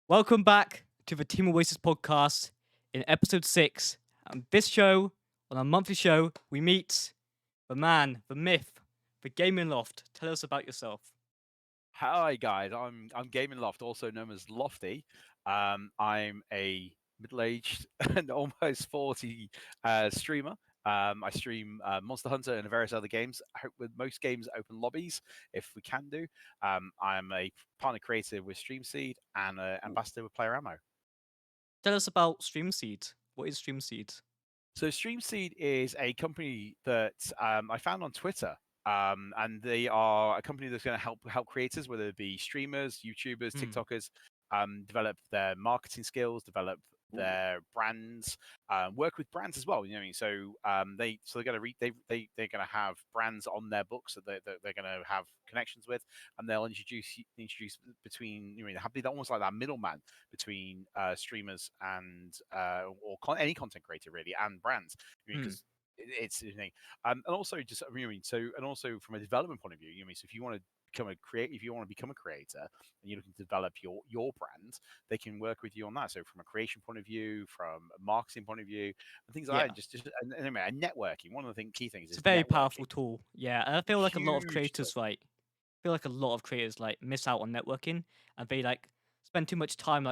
Welcome back to the Team Oasis Podcast in episode 6. On this show, on our monthly show, we meet the man, the myth, the Gaming Loft. Tell us about yourself. Hi guys, I'm Gaming Loft, also known as Lofty. I'm a middle-aged and almost 40 streamer. I stream Monster Hunter and various other games. I hope with most games open lobbies, if we can do. I'm a partner creator with StreamSeed and ambassador with Player Ammo. Tell us about StreamSeed. What is StreamSeed? So StreamSeed is a company that I found on Twitter, and they are a company that's going to help creators, whether it be streamers, YouTubers, Hmm. TikTokers, develop their marketing skills, develop their brands, work with brands as well. You know what I mean? So they're going to they're going to have brands on their books that they're going to have connections with, and they'll introduce between they're almost like that middleman between streamers and any content creator really and brands. I mean, Hmm. because it's you know, and also just I mean, so and also from a development point of view, you know, so if you want to if you want to become a creator and you're looking to develop your brand, they can work with you on that. So from a creation point of view, from a marketing point of view, and things like Yeah. that. Just and networking. One of the key things It's a is very powerful networking. tool. Yeah. And I feel like a lot of Hugely. creators, I feel like a lot of creators miss out on networking and they spend too much time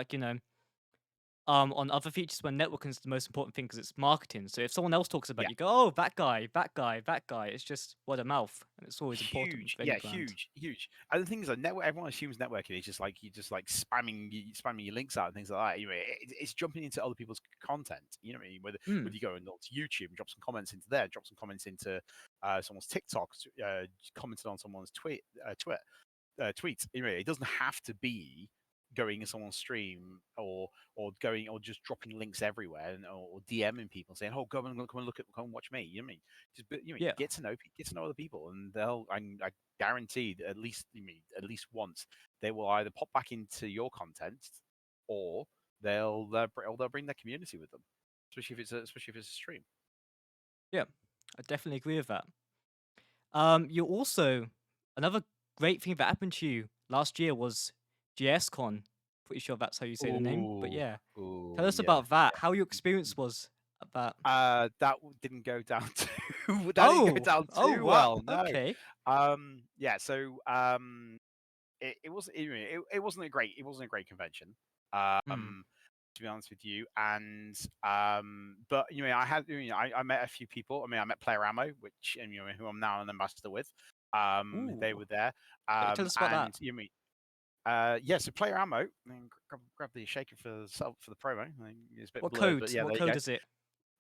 on other features when networking is the most important thing because it's marketing. So if someone else talks about Yeah. it, you go, oh, that guy, that guy, that guy. It's just word of mouth, and it's always important Huge, with any yeah, brand. huge. And the thing is, like, everyone assumes networking is just like you just like spamming your links out and things like that. You know, it's jumping into other people's content. You know what I mean? Whether Mm, you go and to YouTube and drop some comments into there, drop some comments into someone's TikTok, commented on someone's tweets. You know, it doesn't have to be going in someone's stream or going or just dropping links everywhere or DMing people saying, "Oh, come and look at come and watch me." You know what I mean? Just yeah, get to know other people, and I guaranteed at least at least once they will either pop back into your content or they'll bring their community with them, especially if it's a stream. yeah, I definitely agree with that. You also another great thing that happened to you last year was GSCON. Pretty sure that's how you say the name, but Oh, yeah, tell oh, us yeah, about that. yeah. How your experience was at that. Didn't go down too that didn't go Oh, down oh, too what? well, no. Okay. Yeah, so, it was it wasn't a great convention, Hmm. to be honest with you, and, but, I met a few people. I mean, I met Player Ammo, which, and, who I'm now an ambassador with. They Ooh, were there, tell us about that. and, yeah, so Player Ammo, I mean, grab the shaker for the promo. I mean, it's a bit What blurred, but code? yeah, What there you code go. is it?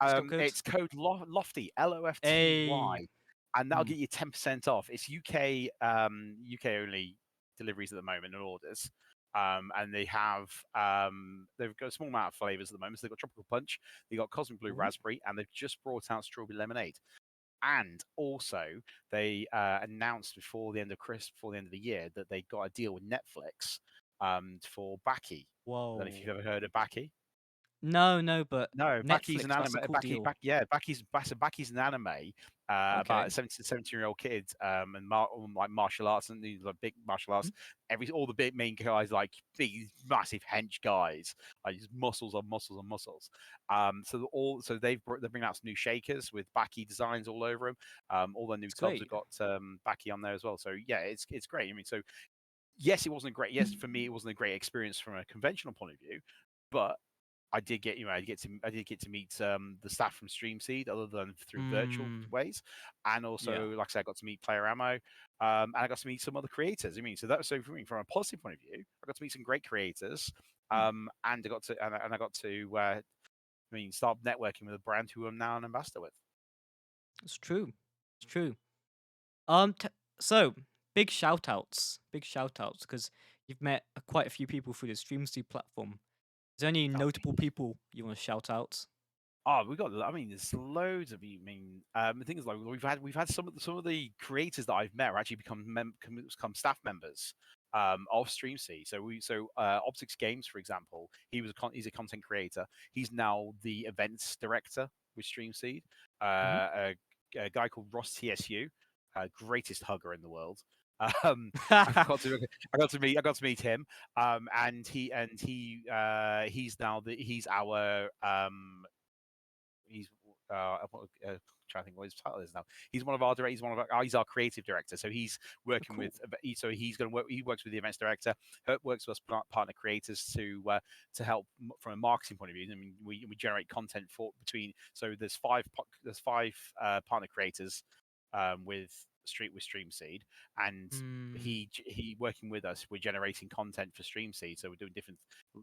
Discount code? It's code Lofty, A. LOFTY, and that'll Hmm. get you 10% off. It's UK only deliveries at the moment and orders. And they've got a small amount of flavors at the moment. So they've got tropical punch, they've got cosmic blue Ooh. raspberry, and they've just brought out strawberry lemonade. And also, they announced before the end of the year, that they got a deal with Netflix for Baki. I don't know if you've Whoa. ever heard of Baki. No, no, but No, Baki's an Netflix, that's anime. a cool deal. Yeah, Baki's an anime about Okay. a 17-year-old kid, and like martial arts, and these like big martial Hmm. arts. All the big main guys, like big, massive hench guys, like just muscles on muscles on muscles. They're bringing out some new shakers with Baki designs all over them. All the new It's tubs have great. got Baki on there as well. So yeah, it's great. I mean, so yes, it wasn't great. Yes, for me, it wasn't a great experience from a conventional point of view, but I did get to meet the staff from StreamSeed, other than through virtual Hmm. ways, and Yeah. also, like I said, I got to meet Player Ammo, and I got to meet some other creators. I mean, so that was so for me from a positive point of view. I got to meet some great creators, Hmm. and I got to start networking with a brand who I'm now an ambassador with. It's true. It's true. T- so big shout outs, because you've met quite a few people through the StreamSeed platform. Is there any Oh, notable people you want to shout out? Oh, we got. I mean, there's loads of you. I mean, the thing is, like, we've had some of the creators that I've met are actually become staff members of StreamSeed. Optics Games, for example, he's a content creator. He's now the events director with StreamSeed. Hmm. A guy called Ross TSU, greatest hugger in the world. I got to meet him, and he's now he's our he's trying to think what his title is now. He's one of our directors. He's our creative director. So he's Oh, working cool. with. So he's going to work. He works with the events director. Works with us partner creators to help from a marketing point of view. I mean, we generate content for between. So there's five partner creators with StreamSeed, and Mm, he working with us. We're generating content for StreamSeed, so we're doing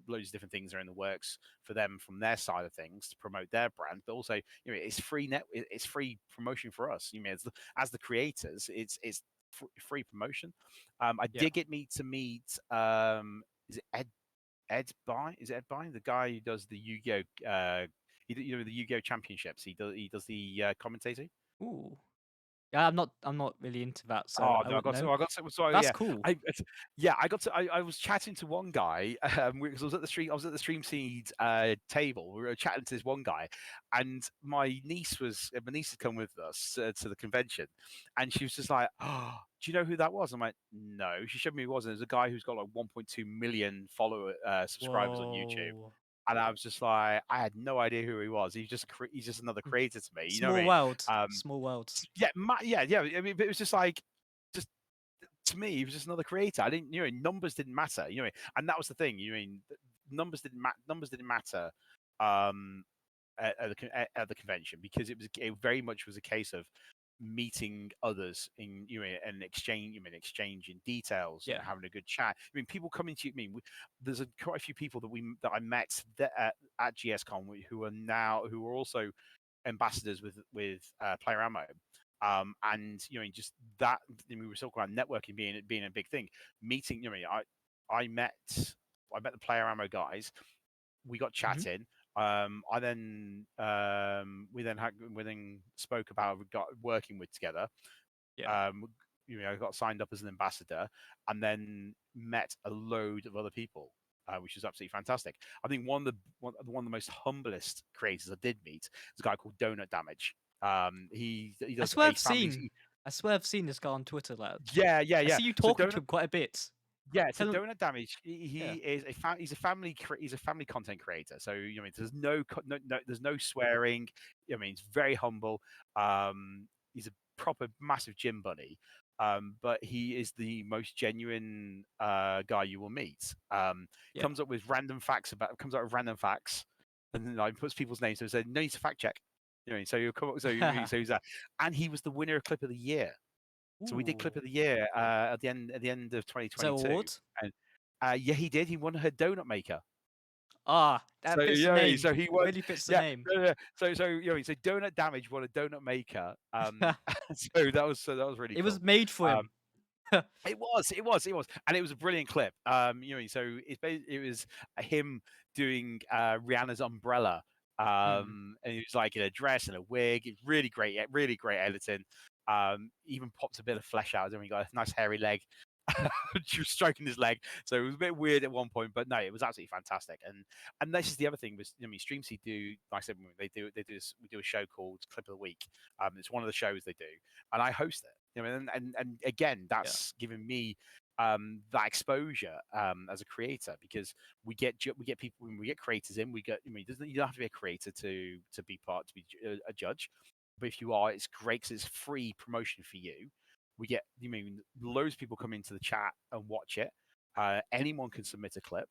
loads of different things are in the works for them from their side of things to promote their brand. But also, it's it's free promotion for us. As the creators, it's free promotion. I yeah. did get me to meet. Is it Ed By? Is it Ed By? The guy who does the Yu-Gi-Oh. The Yu-Gi-Oh championships. He does the commentating. Ooh. Yeah, I'm not really into that, so Oh I no, wouldn't know. I got to, so That's yeah, cool. yeah, I was chatting to one guy because I was at the Stream Seed table. We were chatting to this one guy, and my niece had come with us to the convention, and she was just like, "Oh, do you know who that was?" I'm like, "No." She showed me who it was, and it was a guy who's got like 1.2 million subscribers on YouTube. Whoa. And I was just like, I had no idea who he was. He's just another Mm. creator to me. You know what I Small mean? world. Small world. Yeah, yeah. I mean, but it was just like, just to me, he was just another creator. I didn't, numbers didn't matter. And that was the thing. Numbers didn't matter at the convention because it very much was a case of meeting others in and exchanging details, Yeah. having a good chat. I mean, people coming to you. I mean, there's quite a few people that I met at GSCON who are also ambassadors with Player Ammo. And just that we were talking about networking being a big thing. Meeting, I met the Player Ammo guys. We got Hmm. chatting. I then we then spoke about got working with together. Yeah. Um, I got signed up as an ambassador, and then met a load of other people, which is absolutely fantastic. I think one of the most humblest creators I did meet is a guy called Donut Damage. He I does swear a I've family. seen. I swear I've seen this guy on Twitter, lad. Yeah, yeah, I yeah. see you So talking to him quite a bit. So Tell him. Donut Damage, he Yeah. is he's a family content creator. So there's there's no swearing. I mean, he's very humble. He's a proper massive gym bunny. But he is the most genuine guy you will meet. Yeah. Comes up with random facts, and then like puts people's names. So he said, "No need to fact check." So you come up. So he's that, and he was the winner of Clip of the Year. So we did clip Ooh. of the year at the end of Is that 2022, award? and yeah, he did. He won her donut maker. Ah, So that fits the yeah, name. so he It won. really fits the Yeah, name. so Donut Damage won a donut maker. So that was really It was cool. made for Um, him. and it was a brilliant clip. So it was him doing Rihanna's Umbrella. Mm, And he was like in a dress and a wig. It's really great editing. Even popped a bit of flesh out. And he got a nice hairy leg. She was stroking his leg, so it was a bit weird at one point, but no, it was absolutely fantastic. And this is the other thing was, StreamSeed do, like I said, we do a show called Clip of the Week. It's one of the shows they do, and I host it. And again, yeah. that's given me that exposure as a creator, because we get people, when we get creators in, we get. I mean, you don't have to be a creator to be a judge, but if you are, it's great because it's free promotion for you. We get, loads of people come into the chat and watch it. Anyone can submit a clip,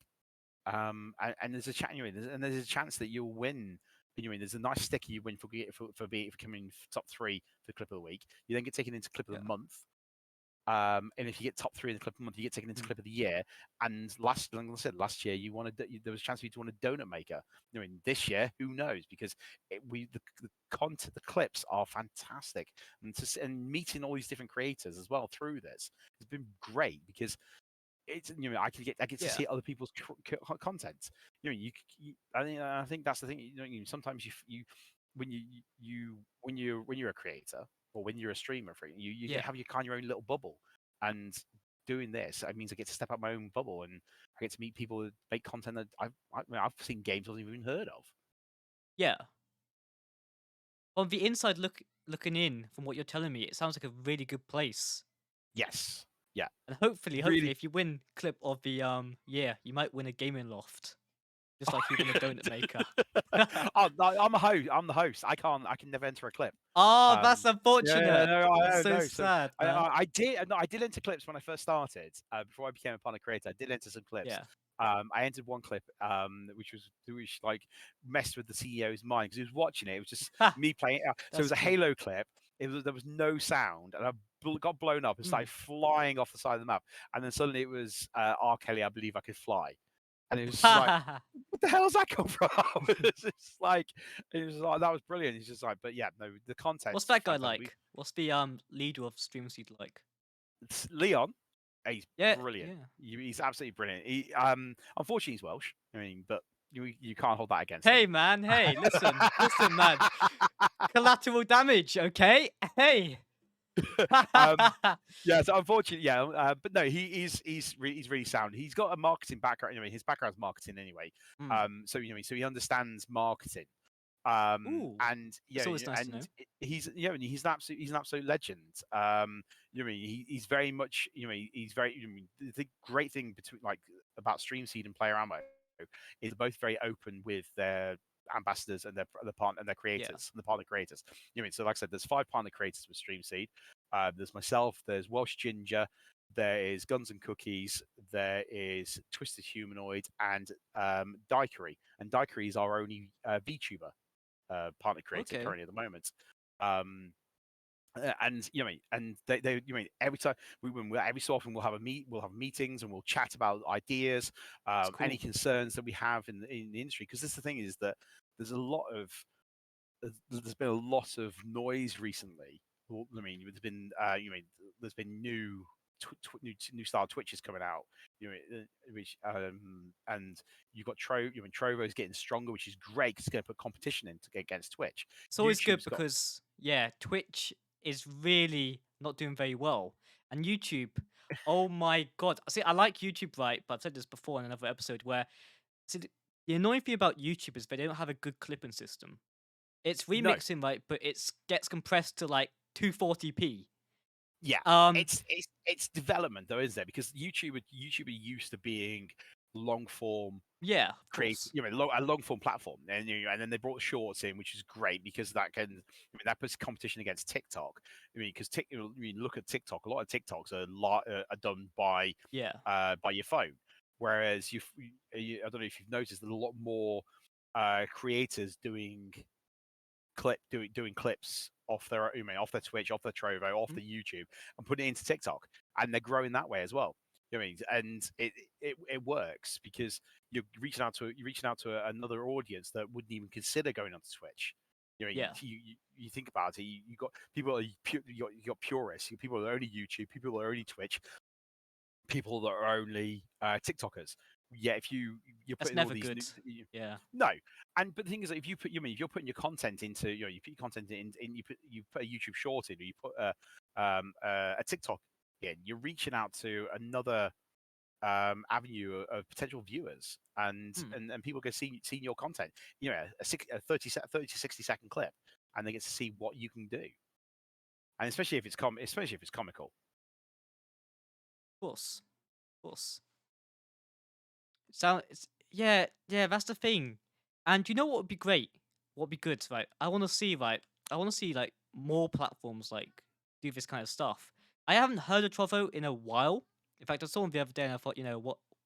and there's a chat, and there's a chance that you'll win. There's a nice sticker you win for coming top three for clip of the week. You then get taken into clip of Yeah. the month. And if you get top three in the clip of the month, you get taken into Mm, clip of the year. And like I said, last year there was a chance for you to win a donut maker. This year, who knows? Because the content, the clips are fantastic, and meeting all these different creators as well through this has been great, because it's I get to yeah. see other people's content. I think that's the thing. Sometimes when you're a creator, or when you're a streamer, you Yeah. have your own little bubble. And doing this, it means I get to step out my own bubble, and I get to meet people that make content that I've seen games I wasn't even heard of. Yeah. On the inside looking in from what you're telling me, it sounds like a really good place. Yes. Yeah, And hopefully, really. if you win clip of the year, you might win a Gaming Loft, just like you win a donut maker. Oh, no, I'm a host. I'm the host. I can never enter a clip. Oh, that's Yeah, unfortunate. no, I That's don't so know. So sad, man. I did. No, I did enter clips when I first started. Before I became a partner creator, I did enter some clips. Yeah. I entered one clip, which like messed with the CEO's mind because he was watching it. It was just Ha! me playing. So it That's was a cool. Halo clip. There was no sound, and I got blown up and Mm. started flying off the side of the map. And then suddenly it was R. Kelly, I Believe I Could Fly, and it was just like, what the hell does that come from? It's just like, it was like that was brilliant. It's just like, but yeah, no, the What's content's that guy fantastic. like? What's the leader of StreamSeed like? Leon, he's Yeah, brilliant. yeah. He's absolutely brilliant. Unfortunately, he's Welsh. I mean, but you can't hold that against him. Hey, man. Hey, listen, man. Collateral damage, okay? Hey. um, yeah, so unfortunately, yeah, but no, he's really sound. He's got a marketing background. I mean, his background's marketing anyway. Mm. So so he understands marketing. Ooh, And that's always nice to know. he's an absolute legend. He's very much, he's very. The great thing between like about StreamSeed and Player Ammo is they're both very open with their ambassadors and their partner and their Yeah. creators and the partner creators. So like I said, there's 5 partner creators with StreamSeed. There's myself. There's Welsh Ginger. There is Guns and Cookies. There is Twisted Humanoid and Dikery. And Dikery is our only VTuber partner creator Okay. currently at the moment. Um, and and they every time every so often we'll have meetings and we'll chat about ideas, That's any cool. concerns that we have in the industry. Because this is the thing is that there's a lot of there's been a lot of noise recently. Well, there's been new style Twitches coming out. Which and you've got Trovo's getting stronger, which is great because it's going to put competition in to get against Twitch. It's always good YouTube's got because, yeah, Twitch is really not doing very well. And YouTube, oh my God. See, I like YouTube, right? But I've said this before in another episode where, see, the annoying thing about YouTube is they don't have a good clipping system. It's no, remixing, right? But it gets compressed to like 240p. yeah, Um, it's development though, is there? Because YouTube are used to being long form yeah, of create course. a long form platform, and then they brought shorts in, which is great because that puts competition against TikTok. Because look at TikTok, a lot of TikToks are done Yeah. by your phone, whereas I don't know if you've noticed there's a lot more creators doing clips off off their Twitch, off their Trovo, off Mm. the YouTube, and putting it into TikTok, and they're growing that way as well. And it works because you're reaching out to another audience that wouldn't even consider going onto Twitch. Yeah. You think about it, you got people you got purists, people that are only YouTube, people that are only Twitch, people that are only TikTokers. Yeah, if you're That's putting all never these good. Yeah. no, and but the thing is, that if you put if you're putting your content into you put your content in you put a YouTube short in, or you put a TikTok in, you're reaching out to another avenue of potential viewers, Hmm. and people get seeing your content. A 30 to 60 second clip, and they get to see what you can do, and especially if it's comical. Of course. Of course. Yeah, yeah, that's the thing. And you know what would be great? What would be good, right? I want to see like more platforms like do this kind of stuff. I haven't heard of Trovo in a while. In fact, I saw them the other day and I thought,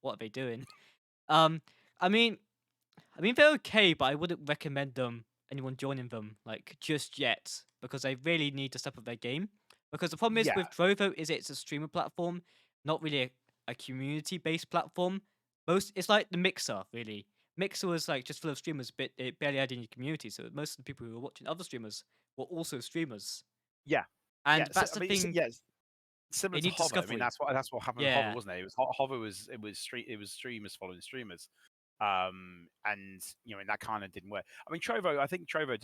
what are they doing? Um, I mean, they're okay, but I wouldn't recommend anyone joining them like just yet because they really need to step up their game. Because the problem is Yeah, with Trovo is it's a streamer platform, not really a community based platform. It's like the Mixer really. Mixer was like just full of streamers, but it barely had any community. So most of the people who were watching other streamers were also streamers, yeah, yeah. and So that's I the mean, thing. yeah, similar They to need Hover. I mean, discovery. that's what happened with Hover, Yeah, wasn't it? Hover was streamers following streamers, and and that kind of didn't work. I mean, Trovo. I think Trovo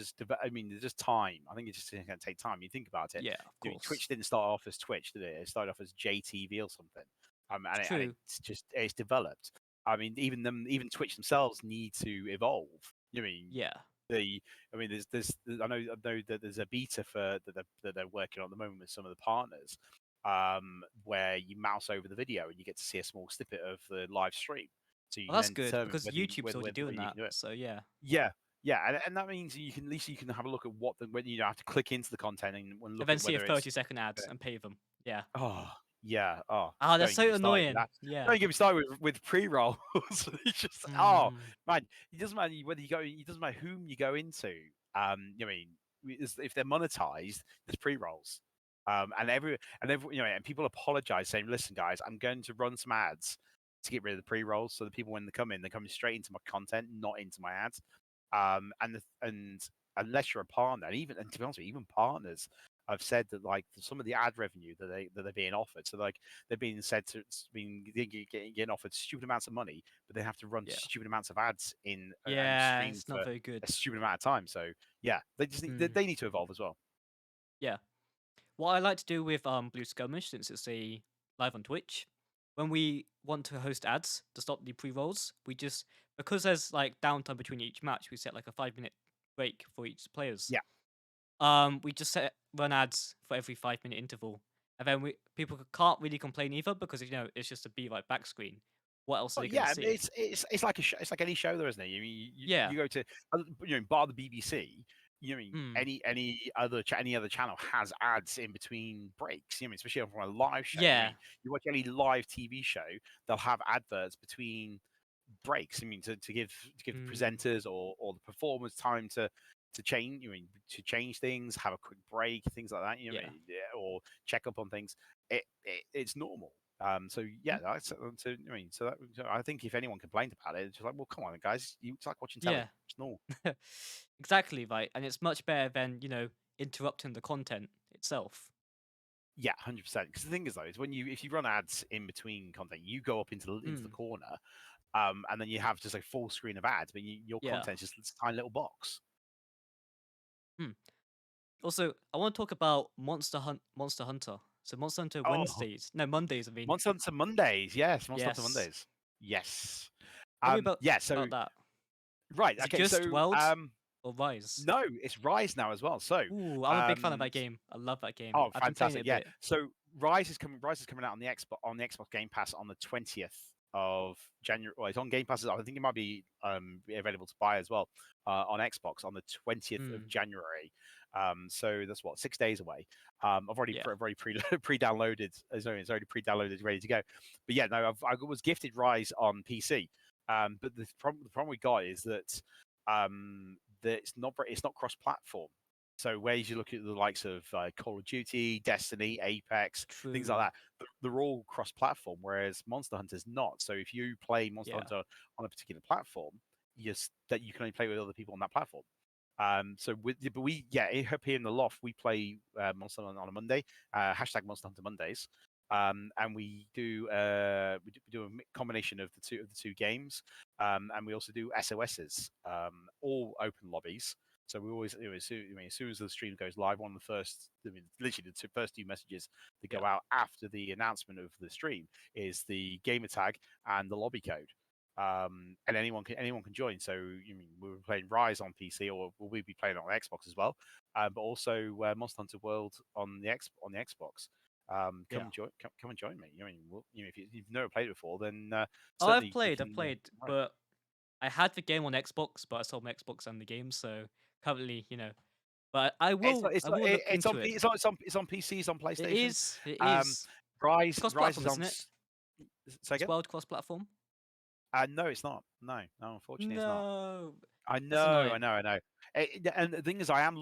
I mean, there's just time. I think it's just going to take time. You think about it. yeah, of course. Twitch didn't start off as Twitch, did it? It started off as JTV or something. It's And true. it's developed. I mean, even Twitch themselves need to evolve. You mean Yeah, the I mean, I know that there's a beta that they're working on at the moment with some of the partners, where you mouse over the video and you get to see a small snippet of the live stream. So you Well, can that's then good determine because YouTube's already whether doing you that. can do it. So yeah. Yeah, yeah, and that means you can at least you can have a look at when you have to click into the content and And look then at see a whether it's 30-second ad and pay them. Yeah. oh yeah, oh Ah, that's don't get so me started with annoying. that. Yeah. Don't get me started with pre-rolls. It's just oh Mm, man, it doesn't matter whether you go. It doesn't matter whom you go into. I mean, if they're monetized, there's pre-rolls. And every and people apologize saying, "Listen, guys, I'm going to run some ads to get rid of the pre-rolls, so the people when they come in, they're coming straight into my content, not into my ads." And unless you're a partner, and to be honest with you, even partners have said that like some of the ad revenue that they're being offered, so like they're being said to it's being getting offered stupid amounts of money, but they have to run yeah. stupid amounts of ads in and Yeah, stream it's not for very good. a stupid amount of time. So yeah, they just need Mm, they need to evolve as well. yeah. What I like to do with Blue Skirmish, since it's a live on Twitch, when we want to host ads to stop the pre-rolls, we just because there's like downtime between each match, we set like a 5 minute break for each players. Yeah. We just set run ads for every 5 minute interval, and then people can't really complain either because it's just a be right back screen. What else are Oh they gonna yeah, see? it's like a it's like any show though, isn't it? Yeah. You go to bar the BBC. Mm. Any other channel has ads in between breaks. Especially from a live show. Yeah. You watch any live TV show, they'll have adverts between breaks. To give the Mm. presenters or the performers time to change. To change things, have a quick break, things like that. Yeah. Yeah, or check up on things. It's normal. So yeah, Mm. so I think if anyone complained about it, it's just like, well, come on, guys, it's like watching telly. Yeah. It's normal. Exactly right, and it's much better than interrupting the content itself. Yeah, 100%. Because the thing is though, is if you run ads in between content, you go up into the Mm. corner, and then you have just a full screen of ads, but your Yeah. content is just this tiny little box. Mm. Also, I want to talk about Monster Hunter. So Monster Hunter Oh, Wednesdays, no Mondays. I mean, Monster Hunter Mondays, yes, Monster Hunter yes. Mondays, yes. Tell me about Yeah. So that. right, Is it okay. just So World or Rise? no, it's Rise now as well. So Ooh, I'm a big fan of that game. I love that game. oh, I've been playing it fantastic! a Yeah. bit. So Rise is coming. Rise is coming out on the Xbox Game Pass on the 20th of January. Well, it's on Game Pass. I think it might be available to buy as well on Xbox on the 20th of Mm. January. So that's what 6 days away. I've Yeah. already pre-downloaded. It's already pre-downloaded, ready to go. But yeah, no, I was gifted Rise on PC. But the problem we got is that it's not cross-platform. So whereas you look at the likes of Call of Duty, Destiny, Apex, things like True. that, they're all cross-platform, whereas Monster Hunter's not. So if you play Monster Yeah. Hunter on a particular platform, that you can only play with other people on that platform. But we up here in the loft we play Monster Hunter on a Monday, hashtag Monster Hunter Mondays, and we do a combination of the two games, and we also do SOSs, all open lobbies. So we always, as soon as the stream goes live, one of the first, literally the first two messages that Yeah. go out after the announcement of the stream is the gamer tag and the lobby code. And anyone can join. So we were playing Rise on PC, or will we be playing it on Xbox as well? But also Monster Hunter World on the Xbox. Yeah. Come and join me. If you've never played it before, then Oh, I've certainly we played. I've can. played, Right. but I had the game on Xbox, but I sold my Xbox and the game, so currently, But I It's will. not, it's I not, will look it's on into it. it's on PC, it's on It PlayStation. is. It Um, is. It's Rise cross-platform, is on. isn't it? Say It's again? world cross-platform. No, it's not. No, unfortunately, it's not. No, I that's know, I annoying. know, I know. And the thing is, I've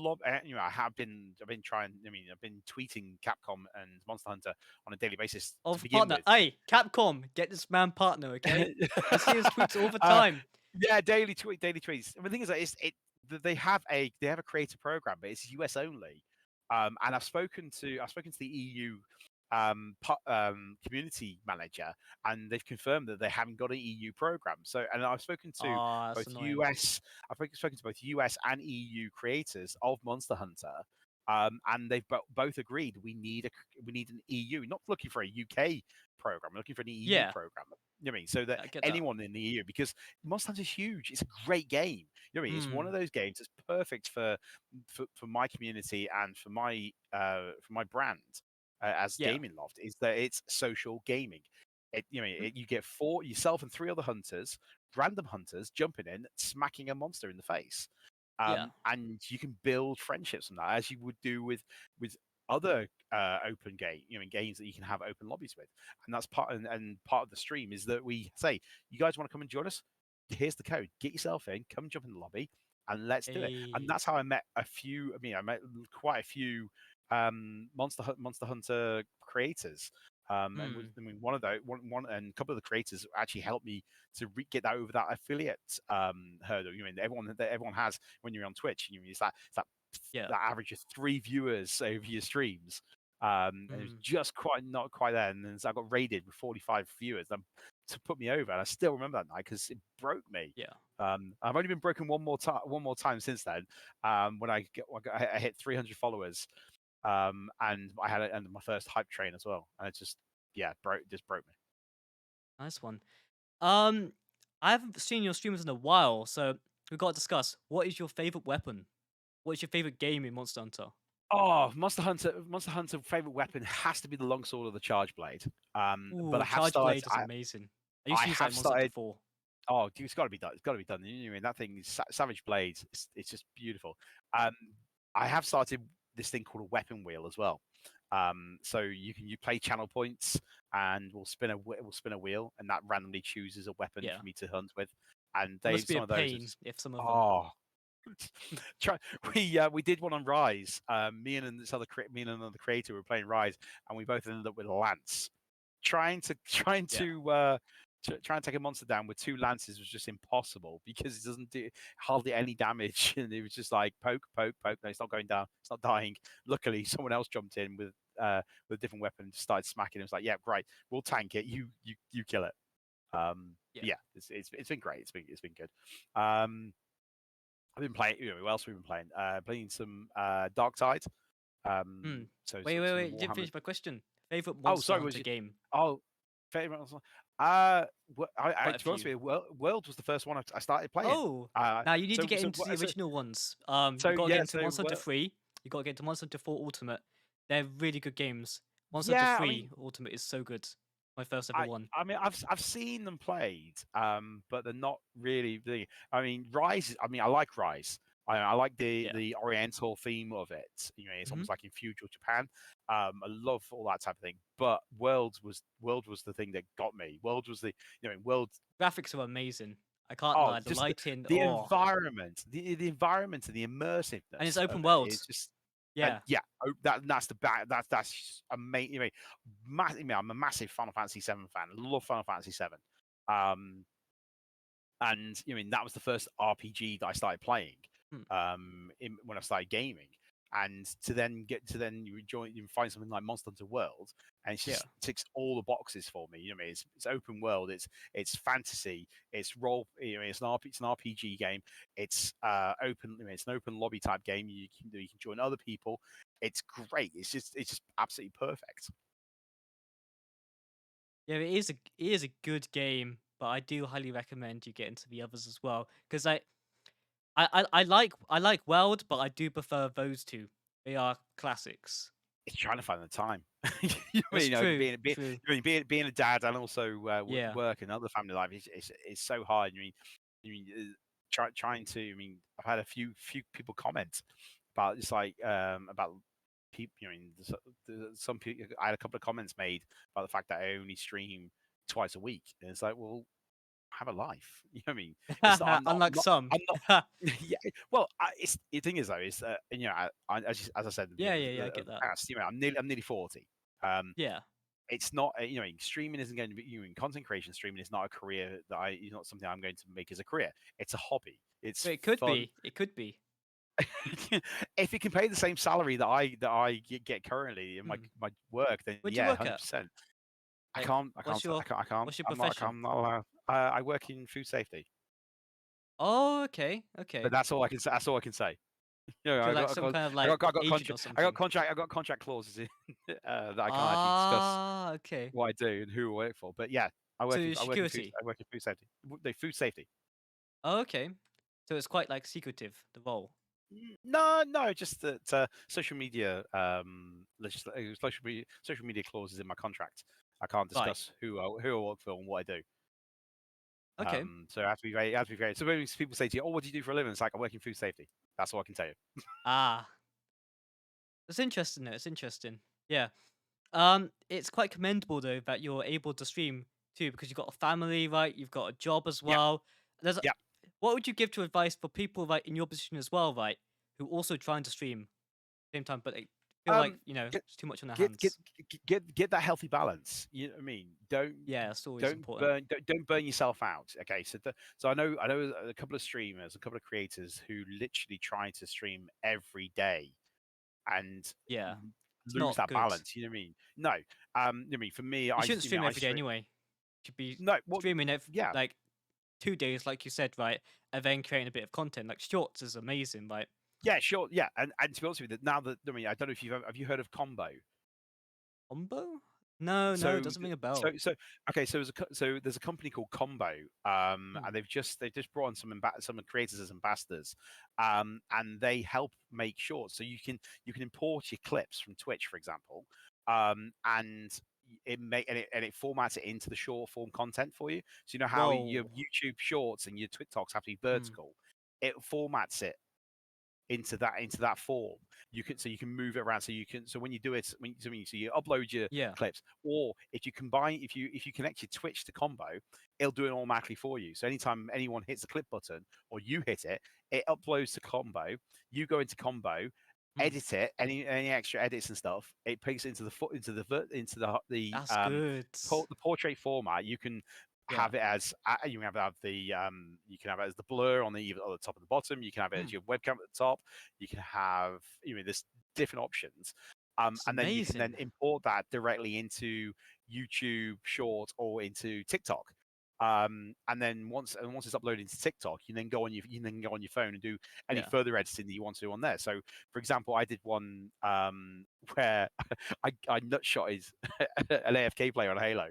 been trying. I've been tweeting Capcom and Monster Hunter on a daily basis to Of begin partner. with. Hey, Capcom, get this man partner, okay? I see his tweets all the uh, time. yeah, daily tweets. And the thing is, that they have a creator program, but it's US only. And I've spoken to the EU community manager, and they've confirmed that they haven't got an EU program. So, and I've spoken to Ah, that's both annoying. US, spoken to both US and EU creators of Monster Hunter, and they've both agreed we need an EU, not looking for a UK program, we're looking for an EU Yeah, program. You know what I mean? So that I get that. anyone in the EU, because Monster Hunter is huge, it's a great game. You know what I mean? It's one of Hmm. those games that's perfect for my community and for my brand. as Yeah. Gaming Loft is that it's social gaming. Mhm. You get yourself and three other hunters, random hunters, jumping in, smacking a monster in the face, Yeah. and you can build friendships from that as you would do with other open games that you can have open lobbies with. And that's and part of the stream is that we say, you guys want to come and join us? Here's the code. Get yourself in, come jump in the lobby, and let's do it. And A that's how I met a few. I mean, I met quite a few Monster Hunter creators. And Hmm. I mean, one of those, and a couple of the creators actually helped me to get that over that affiliate hurdle. You mean everyone has when you're on Twitch. You mean Yeah. that average of 3 viewers over your streams. And it was Hmm. just not quite there. And then I got raided with 45 viewers to put me over. And I still remember that night because it broke me. Yeah. I've only been broken one more time since then. When I hit 300 followers, and I had and my first hype train as well, and it just broke me. Nice one. Um, I haven't seen your streamers in a while, so we've got to discuss. What is your favorite weapon? What is your favorite game in Monster Hunter? Oh, Monster Hunter favorite weapon has to be the longsword or the charge blade. But Ooh, Charge Blade is I amazing. I used I to use that have in Monster Hunter started. 4. Oh, dude, it's got to be done. It's got to be done. You know, what I mean, that thing is Savage Blades. It's just beautiful. Um, I have started this thing called a weapon wheel as well. So you play channel points, and we'll spin a wheel, and that randomly chooses a weapon Yeah. for me to hunt with. And It must be a some of those are pain just if some of them. oh. Try, we did one on Rise. Me and another creator were playing Rise, and we both ended up with a lance. Trying Yeah. to try and take a monster down with two lances was just impossible because it doesn't do hardly any damage, and it was just like poke, poke, poke. No, it's not going down. It's not dying. Luckily, someone else jumped in with a different weapon and started smacking. It was like, yeah, great, we'll tank it. You kill it. Yeah. Yeah, it's been great. It's been good. I've been playing. Who else have we been playing? Playing some Dark Tide. Hmm. So Wait, wait, some of wait. the You didn't Warhammer. finish my question. Favorite Oh, Monster sorry. Hunter game? Oh, favorite? Quite a To be honest few. with you, World was the first one I started playing. Oh, now you need to get So into the so original ones. so You gotta get yeah. into So Monster Hunter 3. You gotta get into Monster Hunter 4 Ultimate. They're really good games. Monster Hunter yeah. I mean, 3 Ultimate is so good. My first ever one. I mean, I've seen them played, but they're not really the. I mean, Rise. I mean, I like Rise. I like Yeah. the Oriental theme of it. You know, it's Hmm. almost like in feudal Japan. I love all that type of thing. But World was the thing that got me. World was the World. Graphics are amazing. I can't Oh, lie. The just lighting, the oh, environment, the environment and the and it's immersiveness open of it world. is just. And Yeah. yeah, that's the back. That's amazing. I'm a massive Final Fantasy VII fan. Love Final Fantasy VII. Um, and that was the first RPG that I started playing Hmm. when I started gaming. And to then you find something like Monster Hunter World, and it Yeah. just ticks all the boxes for me. It's open world, it's fantasy, it's role, it's an RPG game, it's open, it's an open lobby type game. You can join other people. It's great. It's just absolutely perfect. Yeah, it is a good game, but I do highly recommend you get into the others as well. Because I like World, but I do prefer those two. They are classics. It's trying to find the time. That's true. True. Being a dad and also Yeah. work and other family life is so hard. Trying to. I mean, I've had a few people comment about it's like about people. Some people. I had a couple of comments made about the fact that I only stream twice a week, and it's like, well, have a life. You know what I mean? It's not. Unlike some. I'm not. Yeah. Well, it's the thing is though is that as I said at the Yeah, beginning yeah, yeah. I of get the that. past, I'm nearly 40. Um, Yeah, it's not streaming isn't going to be in content creation. Streaming is not a career that I not something I'm going to make as a career. It's a hobby. It's but it could fun. be. It could be. If it can pay the same salary that I get currently in Hmm. my work, then Where do you yeah, work hundred at? percent. Like, what's your I can't. what's your I'm profession? not allowed. I work in food safety. Oh, okay, But okay. that's all I can say. That's all I can say. So like some kind of like agent or something. I got contract clauses in that I can't actually discuss Ah, okay. what I do and who I work for. But yeah, So security. I work in food safety. No, food safety. Oh, okay. So it's quite like secretive, the role. No, just that social media social media clauses in my contract. I can't Right. discuss who I work for and what I do. Okay. So it has to be very, it has to be very. So when people say to you, "Oh, what do you do for a living?" It's like I work in food safety. That's all I can tell you. Ah, it's interesting though. It's interesting. Yeah. It's quite commendable though that you're able to stream too because you've got a family, right? You've got a job as Yep, well. yep. What would you give to advice for people like in your position as well, right? Who also trying to stream at the same time, but they feel like Um, it's too much on their get get hands. get that healthy balance. You know what I mean? Yeah, it's always important. Don't burn yourself out. Okay, so I know a couple of streamers, a couple of creators who literally try to stream every day and Yeah, it's lose not that good. balance. You know what I mean? No, I mean for me, You shouldn't stream I every day stream. anyway. You should be No, well, streaming yeah, like 2 days, like you said, right? And then creating a bit of content. Like shorts is amazing, right? yeah, sure, yeah, and to be honest with you, now that I mean, I don't know if have you heard of Combo? Combo? No, no, it So, doesn't ring a bell. okay, so there's a company called Combo, Hmm. and they've just brought on some creators as ambassadors, and they help make shorts. So you can import your clips from Twitch, for example, and it formats it into the short form content for you. So you know how your Whoa. YouTube Shorts and your TikToks have to be Hmm. vertical. It formats it into that form. You can move it around. So when you do it, so you upload your Yeah. clips, or if you connect your Twitch to Combo, it'll do it automatically for you. So anytime anyone hits the clip button or you hit it, it uploads to Combo. You go into Combo, Hmm. edit it, any extra edits and stuff. It takes it into the foot into That's good. the portrait format. You can Yeah. have it as you can have the you can have it as the blur on the top and the bottom. You can have it Hmm. as your webcam at the top. You can have there's different options, It's and then you can then amazing. import that directly into YouTube Short or into TikTok. And then once it's uploaded into TikTok, you then go on your phone and do any Yeah. further editing that you want to do on there. So, for example, I did one where I nutshotted an AFK player on Halo.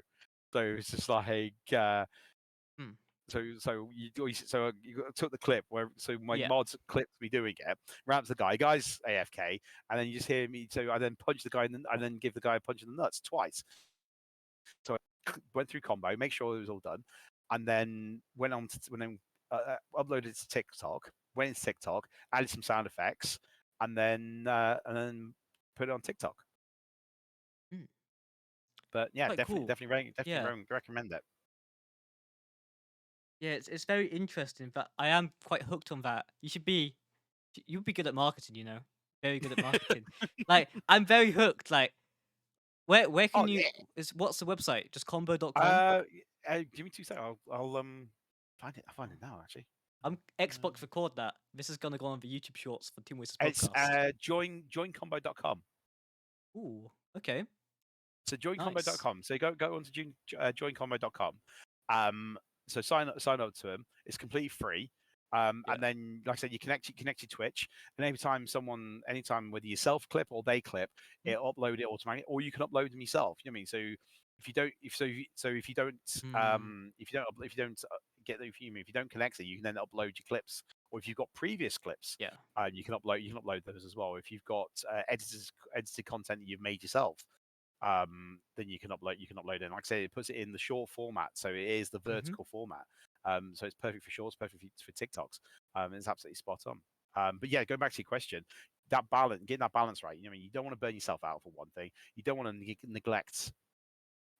So it's just like Hmm. you took the clip where my Yeah. mods clipped me doing it, ramps the guy's AFK, and then you just hear me. So I then punch the guy and then give the guy a punch in the nuts twice. So I went through Combo, make sure it was all done, and then uploaded to TikTok, went into TikTok, added some sound effects, and then put it on TikTok. Hmm. But yeah, Quite cool. Yeah. definitely recommend it. Yeah, it's very interesting, but I am quite hooked on that. You'd be good at marketing, very good at marketing. Like I'm very hooked. Like where Oh, can you is what's the website? Just combo.com? uh, give me 2 seconds. I'll find it. I'll find it now. Actually, I'm uh, Xbox record that. This is gonna go on the YouTube Shorts for Team Oasis it's Podcast. joincombo.com. Ooh, okay, So nice. joincombo.com. So you go on to joincombo.com. Um, so sign up to them. It's completely free. Yeah. And then, like I said, you connect your Twitch, and anytime whether you self clip or they clip, Hmm. it'll upload it automatically, or you can upload them yourself. You know what I mean? So if you don't, if so, if you don't, Hmm. if you don't connect it, you can then upload your clips. Or if you've got previous clips, Yeah. you can upload those as well. If you've got edited content that you've made yourself, then you can upload it. Like I say, it puts it in the short format, so it is the Hmm. vertical format. So it's perfect for shorts, perfect for TikToks. It's absolutely spot on. But yeah, going back to your question, getting that balance right. You don't want to burn yourself out for one thing. You don't want to neglect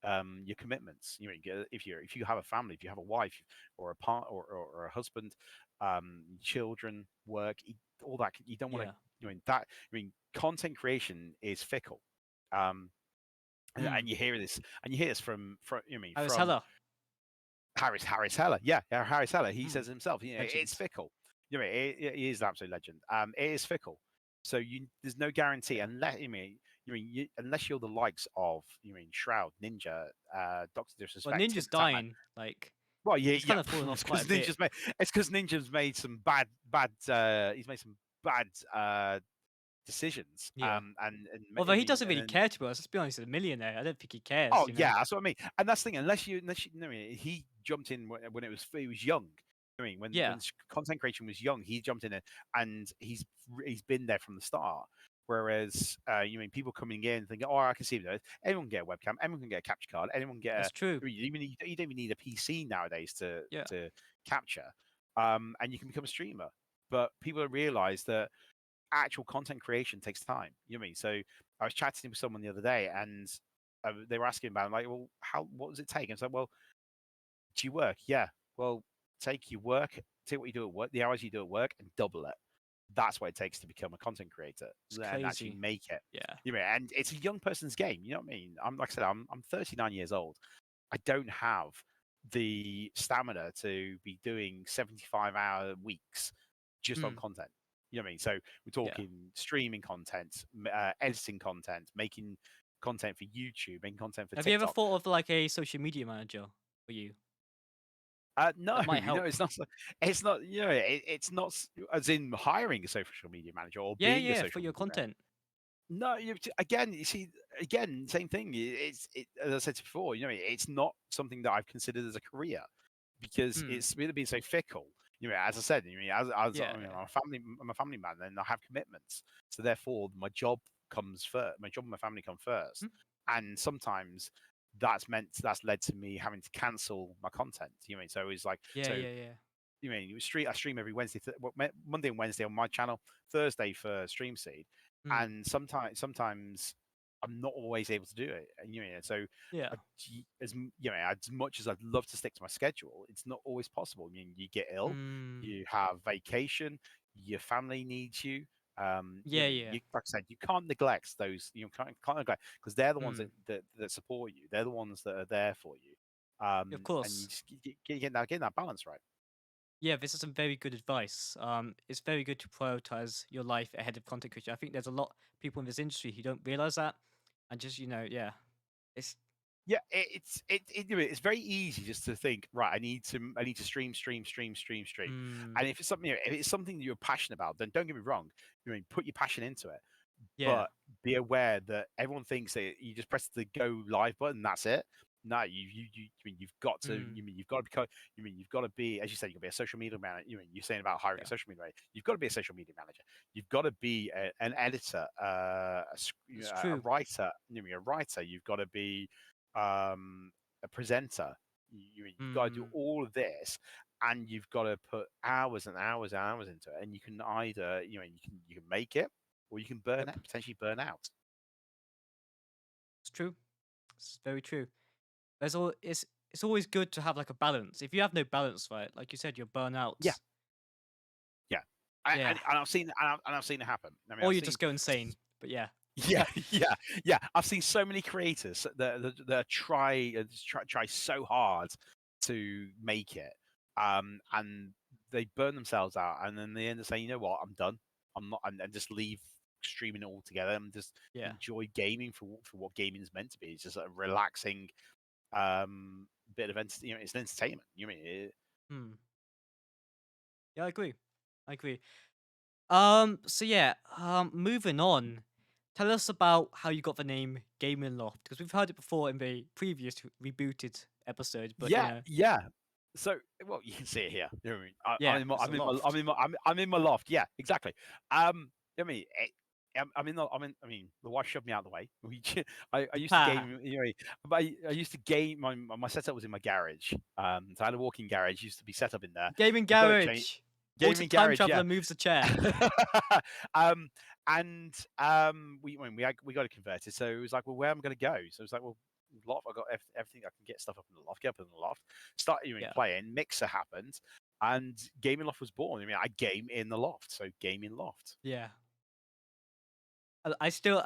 your commitments. If you have a family, if you have a wife or a or a husband, children, work, all that. You don't want to. Yeah. Content creation is fickle. Um, Hmm. and you hear this from Iris from Heller. Harris Heller. Yeah, Harris Heller. He Hmm. says himself, it's Legend. fickle. He is an absolute legend. It is fickle. So there's no guarantee Yeah. unless you're the likes of Shroud, Ninja, Doctor Well, Disrespect, Ninja's Tatman. dying. Like Well, yeah, he's yeah. kind of fallen It's off quite because a bit. Ninja's made some bad. He's made some bad decisions. Yeah. I Although he mean, doesn't and really then care to us. Let's be honest, he's a millionaire. I don't think he cares. oh yeah, that's what I mean. And that's the thing. Unless you know, he jumped in when it was young. I mean, Yeah, when content creation was young, he jumped in it, and he's been there from the start. Whereas, people coming in thinking, "Oh, I can see this. Anyone can get a webcam. Anyone can get a capture card. Anyone can get a. that's true. I mean, you don't even need a PC nowadays Yeah, to capture, and you can become a streamer." But people don't realize that actual content creation takes time. You know what I mean? So I was chatting with someone the other day, and they were asking about, it, like, well, what does it take? And it's like, well, do you work? Yeah. Well, take your work, take what you do at work, the hours you do at work, and double it. That's what it takes to become a content creator it's and actually crazy. make it. Yeah. You know, and it's a young person's game. You know what I mean? I'm like I said, I'm 39 years old. I don't have the stamina to be doing 75-hour weeks just on Mm, content. You know what I mean? So we're yeah. talking streaming content, editing content, making content for YouTube, making content for Have you ever TikTok. thought of like a social media manager for you? No, That might help. it's not. It's not. It's not as in hiring a social media manager or Yeah, being a yeah, for social your media manager. content. No, again, you see, again, same thing. As I said before, it's not something that I've considered as a career because Mm, it's really been so fickle. As I said, yeah, I'm I'm a family man, and I have commitments. So therefore, my job comes first. My job and my family come first, mm, and sometimes that's led to me having to cancel my content. So it's like yeah, so yeah, yeah. I stream every Wednesday, Monday and Wednesday on my channel, Thursday for StreamSeed, Mm, and sometimes I'm not always able to do it. And so yeah. as much as I'd love to stick to my schedule, it's not always possible. I mean, you get ill, Mm, you have vacation, your family needs you. yeah, yeah. Like I said, you can't neglect those. You can't neglect because they're the ones Mm, that support you. They're the ones that are there for you. of And you course. just getting that balance right. Yeah, this is some very good advice. It's very good to prioritize your life ahead of content creation. I think there's a lot of people in this industry who don't realize that, and just yeah, it's Yeah, it's very easy just to think, right, I need to stream. mm, And if it's something if it's something that you're passionate about, then don't get me wrong, put your passion into it. yeah, But be aware that everyone thinks that you just press the go live button, and that's it. No, you've got to mm, you've got to become you've got to be, as you said, you've got to be a social media manager. You're saying about hiring a yeah. social media manager. You've got to be a social media manager. You've got to be an editor, It's a true. writer. A writer. You've got to be a presenter. You've got to do Mm, all of this, and you've got to put hours and hours and hours into it. And you can either you can make it, or you can yep, potentially burn out. it's true. It's very true. It's always good to have like a balance. If you have no balance, right, like you said, you're Yeah, burnout. yeah, Yeah, and I've seen it happen. I mean, or I've you seen just go insane. But yeah, yeah, yeah. I've seen so many creators that try so hard to make it, and they burn themselves out, and then they end up saying, you know what, I'm done. I'm not, and just leave streaming it altogether and just yeah, enjoy gaming for what gaming is meant to be. It's just a relaxing um bit of it's an entertainment. hmm. Yeah, I agree. I agree. So yeah, moving on. Tell us about how you got the name Gaming Loft because we've heard it before in the previous rebooted episode, but Yeah, yeah. So, well, you can see it here. You know what I mean? yeah, it's a loft. I'm in my loft. Yeah, exactly. I mean, I'm in the, I'm in. I mean, the wife shoved me out of the way. I used to game. But I used to game. My setup was in my garage. So I had a walk-in garage. Used to be set up in there. Gaming We've got to change garage. What if gaming time garage. Yeah. traveler moves a chair? um, and we got it converted. So it was like, well, where am I going to go? So it was like, well, loft. I got everything. I can get stuff up in the loft. Get up in the loft. Start Yeah, playing. Mixer happened, and Gaming Loft was born. I mean, I game in the loft, so Gaming Loft. yeah. I still,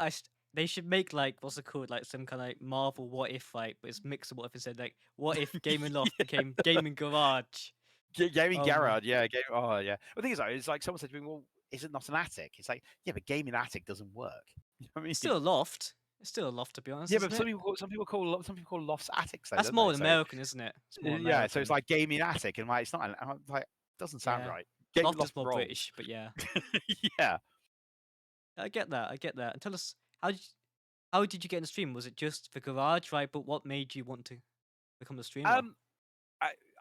they should make like what's it called, like some kind of like Marvel what if, like, but it's mixed what if instead, like what if Gaming Loft became Gaming Garage? Gaming Oh my, garage, yeah. Oh, yeah. But the thing is, though, it's like someone said to me, "Well, is it not an attic?" It's like, yeah, but gaming attic doesn't work. You know what I it's mean? still a loft. It's still a loft to be honest, Yeah, isn't but it? some people call lofts attics, though, That's don't they? more So American, isn't it? It's more yeah, so it's American. like gaming attic, and like it's not. I'm like, doesn't sound Yeah, right. Gaming loft loft is more rolls. British, but yeah, Yeah. I get that. I get that. And tell us how did you get in the stream? Was it just the garage, right? But what made you want to become a streamer? Um,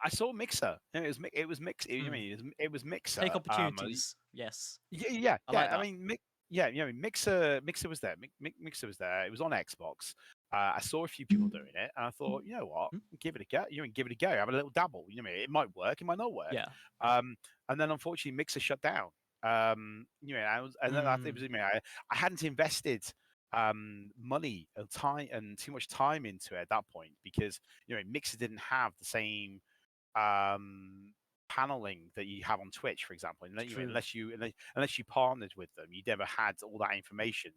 I I saw Mixer. It was it was Mix. You know what I Mm. mean, it was Take Mixer. opportunities. Yes, I Yeah. like I that. mean, Mixer was there. Mixer was there. It was on Xbox. I saw a few people doing it, and I thought, you know what, Mm. give it a go. You know, give it a go. Have a little dabble. You know, what I mean, it might work. It might not work. Yeah. And then unfortunately, Mixer shut down. You know, and then it was. Mm. You know, I hadn't invested money and time and too much time into it at that point because you know Mixer didn't have the same um paneling that you have on Twitch, for example. And you know, True. unless you partnered with them, you never had all that information.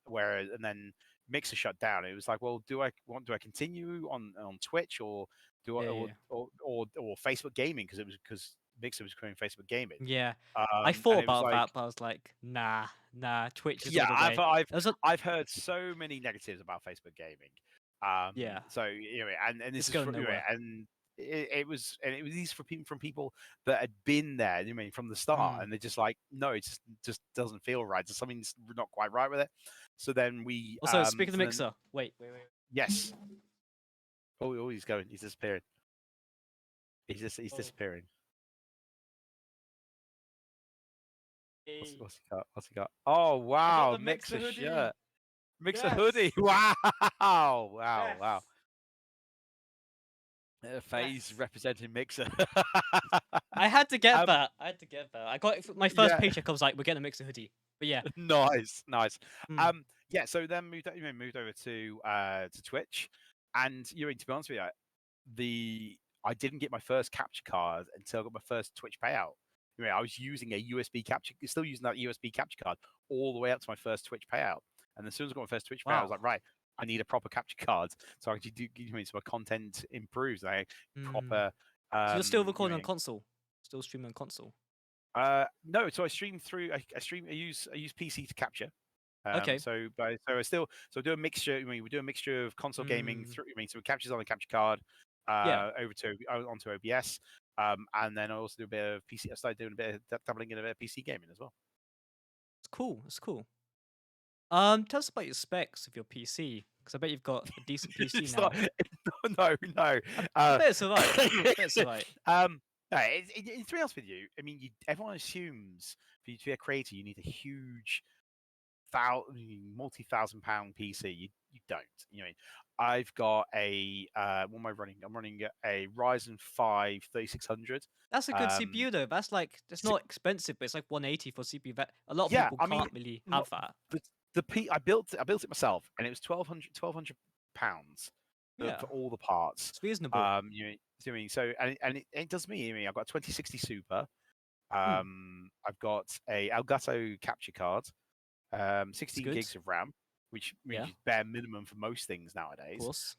Whereas and then Mixer shut down. It was like, well, do I continue on Twitch or do I Yeah, yeah, or Facebook Gaming because Mixer was creating Facebook Gaming. yeah. I And thought it was about like that, but I was like, nah. Twitch is all yeah, the way. There's a I've heard so many negatives about Facebook Gaming. yeah. So you know, and this It's is going for you know, nowhere. and it was these for people from people that had been there. You mean from the start, Mm. and they're just like, no, it just doesn't feel right. There's something's not quite right with it. So then Also, speaking of so then Mixer, wait. yes. Oh, he's going. He's disappearing. He's Oh, disappearing. hey. What's he got? What's he got? Oh I got wow, the Mixer Mixer hoodie. shirt. Mixer Yes, hoodie. Wow. Wow. yes, Phase yes. representing Mixer. I had to get um, that. I had to get that. I got it for my first yeah, paycheck. I was like, we're getting a Mixer hoodie. But yeah. nice. Mm. Yeah. So then moved over to Twitch, and you know, to be honest with you, I didn't get my first capture card until I got my first Twitch payout. You know, I was using a USB capture, still using that USB capture card all the way up to my first Twitch payout. And as soon as I got my first Twitch payout, I was Wow. like, right, I need a proper capture card so I can do. You know, so my content improves. I Mm. proper. So you're still You recording know, on console? Still streaming on console? no, so I stream through. I stream. I use PC to capture. Okay. So I still do a mixture. I mean, we do a mixture of console gaming Mm. through. I mean, so it captures on a capture card, Yeah. over to onto OBS, and then I also do a bit of PC. I started doing a bit of dabbling in a bit of PC gaming as well. It's cool. It's cool. Tell us about your specs of your PC, because I bet you've got a decent PC It's not. now. No. I Uh, bet it's alright. Bet it's alright. no, to be honest with you, I mean, everyone assumes for you to be a creator, you need a huge multi-thousand-pound PC. You don't. You know, I've got a what am I running? I'm running a Ryzen 5 3600. That's a good Um, CPU though. That's like it's si- not expensive, but it's like 180 for CPU. That a lot of yeah, people I mean, can't really not have that. I built it myself, and it was 1200 pounds Yeah, for all the parts. it's reasonable. You know, so I mean, so it does me. I mean, I've got 2060 Super. Hmm, I've got a Elgato capture card. it's 16 good. gigs of RAM, which Yeah, is bare minimum for most things of nowadays. course.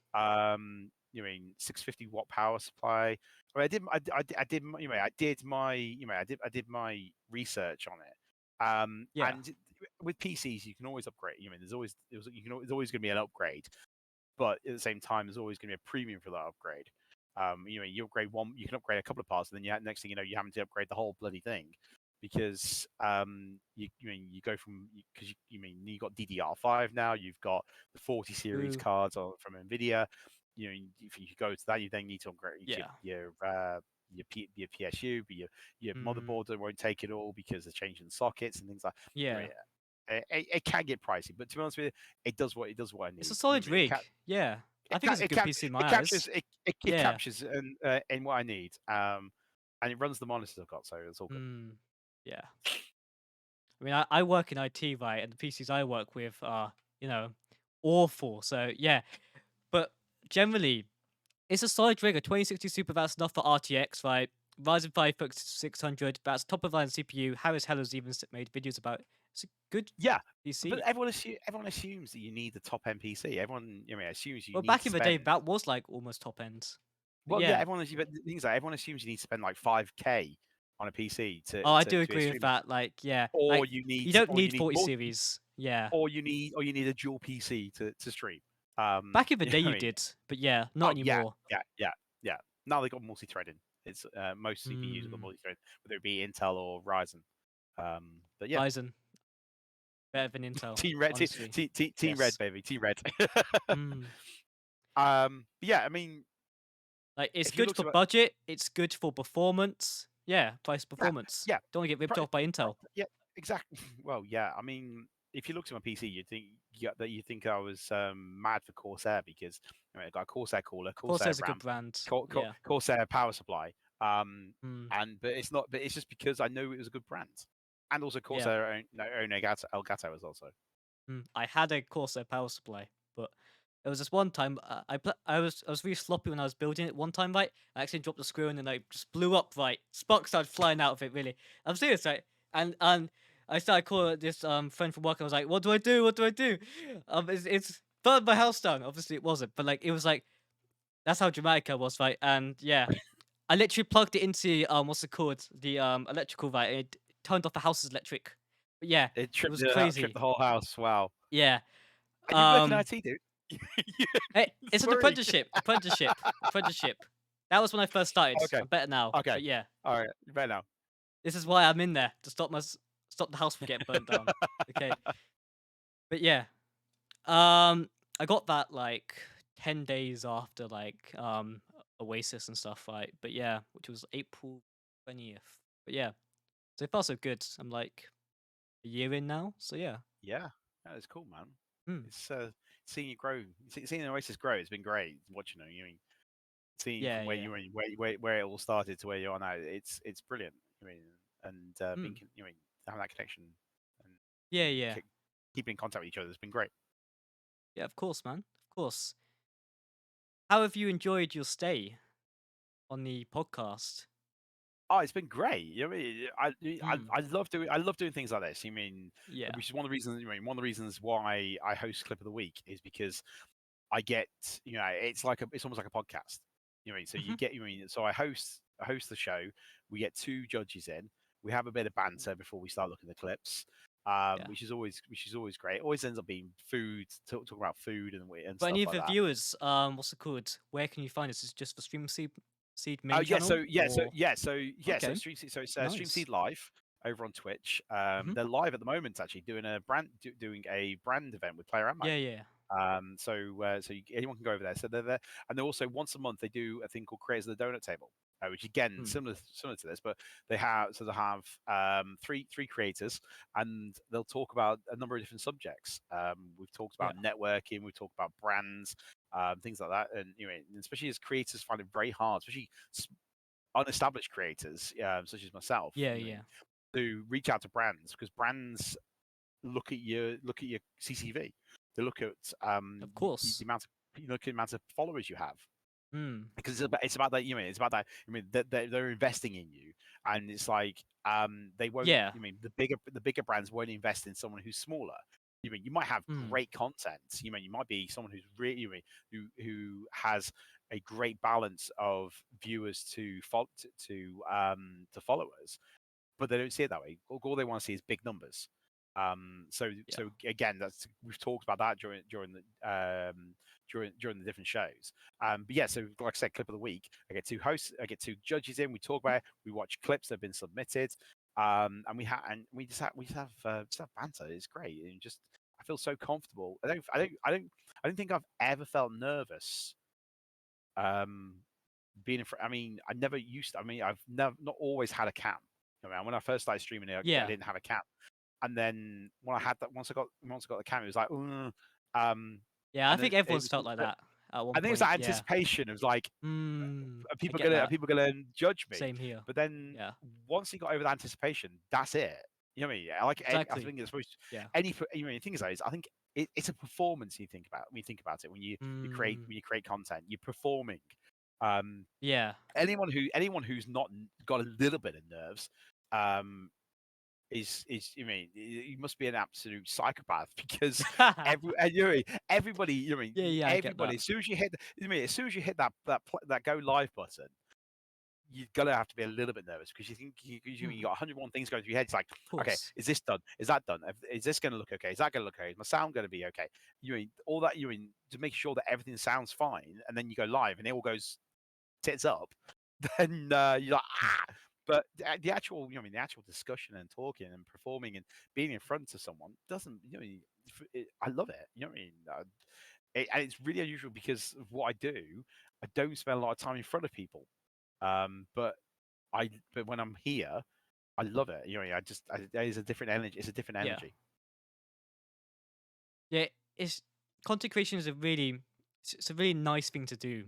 You mean 650-watt power supply. I mean, I did, you know, I did my research on it. Yeah. And with PCs, you can always upgrade. You mean, there's always going to be an upgrade, but at the same time, there's always going to be a premium for that upgrade. You know, you upgrade one, you can upgrade a couple of parts, and then next thing you know, you're having to upgrade the whole bloody thing because you mean you go from because you mean you got DDR5 now, you've got the 40 series Ooh, cards from Nvidia. You know, if you go to that, you then need to upgrade yeah. your PSU, but your Hmm, motherboard won't take it all because they're changing sockets and things like. You know, yeah. it can get pricey, but to be honest with you, it does what I It's a need. You solid know, rig. Yeah, I think it's a good PC in it my eyes. captures it Yeah. captures in what I need. And it runs the monitors I've got, so it's all good. Hmm. Yeah. I mean, I work in IT, right? And the PCs I work with are, you know, awful. So yeah, but generally, it's a solid rig. A 2060 Super, that's enough for RTX, right? Ryzen 5 600, that's top of line CPU. Harris Heller's even made videos about it. It's a good Yeah, but PC. everyone assumes that you need the top end PC. Everyone, you know, assumes you Well, need back to in the day, spend. that was like almost top end. But Well, yeah, yeah. but the things like everyone assumes you need to spend like 5K on a PC Oh, I do to be a agree with streamer, that. Like, yeah, like you don't or you need need 40 more, series. Yeah. or you need a dual PC to stream. Back in the You know day, what I you mean? did, but yeah, not Oh yeah, anymore. yeah. Now they got multi-threading. It's most CPUs have got Hmm. multi-thread, whether it be Intel or Ryzen. But yeah, Ryzen, better than Intel, Team Red, honestly. Team Red, Yes. baby, Team Red. Hmm. But yeah, I mean, Like, it's if you good look for at budget, it's good for performance. Yeah, price yeah, performance. yeah, Don't wanna get ripped pri- off by Intel. yeah, exactly. Well, yeah. I mean, if you looked at my PC, you'd think that you think I was mad for Corsair because I got a Corsair cooler, Corsair Corsair's a good ramp, brand. Yeah. Corsair power supply. Mm, But it's not. But it's just because I know it was a good brand, and also yeah. Corsair own Elgato as well. So I had a Corsair power supply, but there was this one time I was really sloppy when I was building it. One time, right, I actually dropped the screw and then I just blew up. Right, sparks started flying out of it. Really, I'm serious, right? And I started calling this friend from work. I was like, "What do I do? What do I do?" It's burned my house down. Obviously, it wasn't, but like it was like that's how dramatic I was, right? And yeah, I literally plugged it into what's it called, the electrical, right? It turned off the house's electric. But yeah, it it was tripped crazy. the whole house. Wow. Yeah. And you work in Um, IT, dude. it's an Sorry. apprenticeship. That was when I first started. Okay. I'm better now, Okay. but yeah, All right. Right now. this is why I'm in there to stop the house from getting burnt down. Okay, but yeah, I got that like 10 days after like Oasis and stuff, right? But yeah, which was April 20th. But yeah, so far so good. I'm like a year in now, so yeah. Yeah, that is cool, man. Hmm. It's seeing it grow, seeing Oasis grow. It's been great watching it. You mean seeing Yeah, from where yeah. you were, where it all started to where you are now. It's brilliant. I mean, and Hmm. having that connection and Yeah, yeah, keeping in contact with each other has been great. yeah. Of course, man. Of course. How have you enjoyed your stay on the podcast? Oh, it's been great. You know, Hmm. I love doing things like this. You mean, Yeah. which is one of the reasons. I mean, one of the reasons why I host Clip of the Week is because I get, it's almost like a podcast. So Hmm. I host the show. We get two judges in. We have a bit of banter before we start looking at the clips, Yeah. which is always great. It always ends up being food, talking about food and For stuff any of like the that. viewers, what's it called? Where can you find this? Is it just the Seed Oh main yeah, channel or so okay, it's nice. StreamSeed Live over on Twitch. Hmm. They're live at the moment actually doing a brand event with Player Yeah, yeah. Anyone can go over there. So they're there, and they also once a month they do a thing called Creators of the Donut Table, which again Hmm. similar to this, but they have three creators, and they'll talk about a number of different subjects. We've talked Yeah. about networking, we've talked about brands, things like that, and especially as creators find it very hard, especially unestablished creators such as myself, Yeah, yeah. to reach out to brands because brands look at your CCV. They look at Of the course. amount of you look at the amount of followers you have Hmm. because it's about that it's about that. I mean they're investing in you, and it's like they won't. Yeah. The bigger brands won't invest in someone who's smaller. You might have Hmm. great content. You might be someone who's really who has a great balance of viewers to followers, but they don't see it that way. All they want to see is big numbers. Yeah. So again, that's we've talked about that during the different shows. But yeah, so like I said, clip of the week. I get two hosts, I get two judges in. We talk about it. We watch clips that have been submitted, and we just have banter. It's great, and just I feel so comfortable. I don't think I've ever felt nervous. Um, being in front. I mean, I never used. I mean, I've never not always had a cam. I mean, when I first started streaming, I Yeah. didn't have a cam, and then when I had that, once I got the cam, it was like, um, Yeah, I and then think it everyone's was. felt like that at one I think it's point. that Yeah. anticipation of like, are I people get gonna are that. people gonna judge me? Same here. But then Yeah. once you got over that anticipation, that's it. You know what I mean? Yeah, like I Exactly. think it's supposed Yeah. the thing is, I think it's a performance. You think about when you think about it Mm. when you create content, you're performing. Um, Yeah. anyone who's not got a little bit of nerves, um, is you must be an absolute psychopath because everybody Yeah, yeah, I get everybody that. as soon as you hit as soon as you hit that go live button, you're gonna have to be a little bit nervous because you think you Hmm. got 101 things going through your head. It's like, Of okay, course. is this done? Is that done? Is this going to look okay? Is that going to look okay? Is my sound going to be okay? All that to make sure that everything sounds fine, and then you go live and it all goes tits up, then you're like, ah. But the actual discussion and talking and performing and being in front of someone doesn't, I love it. You know what I mean? And it's really unusual because of what I do. I don't spend a lot of time in front of people. But but when I'm here, I love it. There's a different energy. It's a different Yeah. energy. Yeah, it's content creation is it's a really nice thing to do.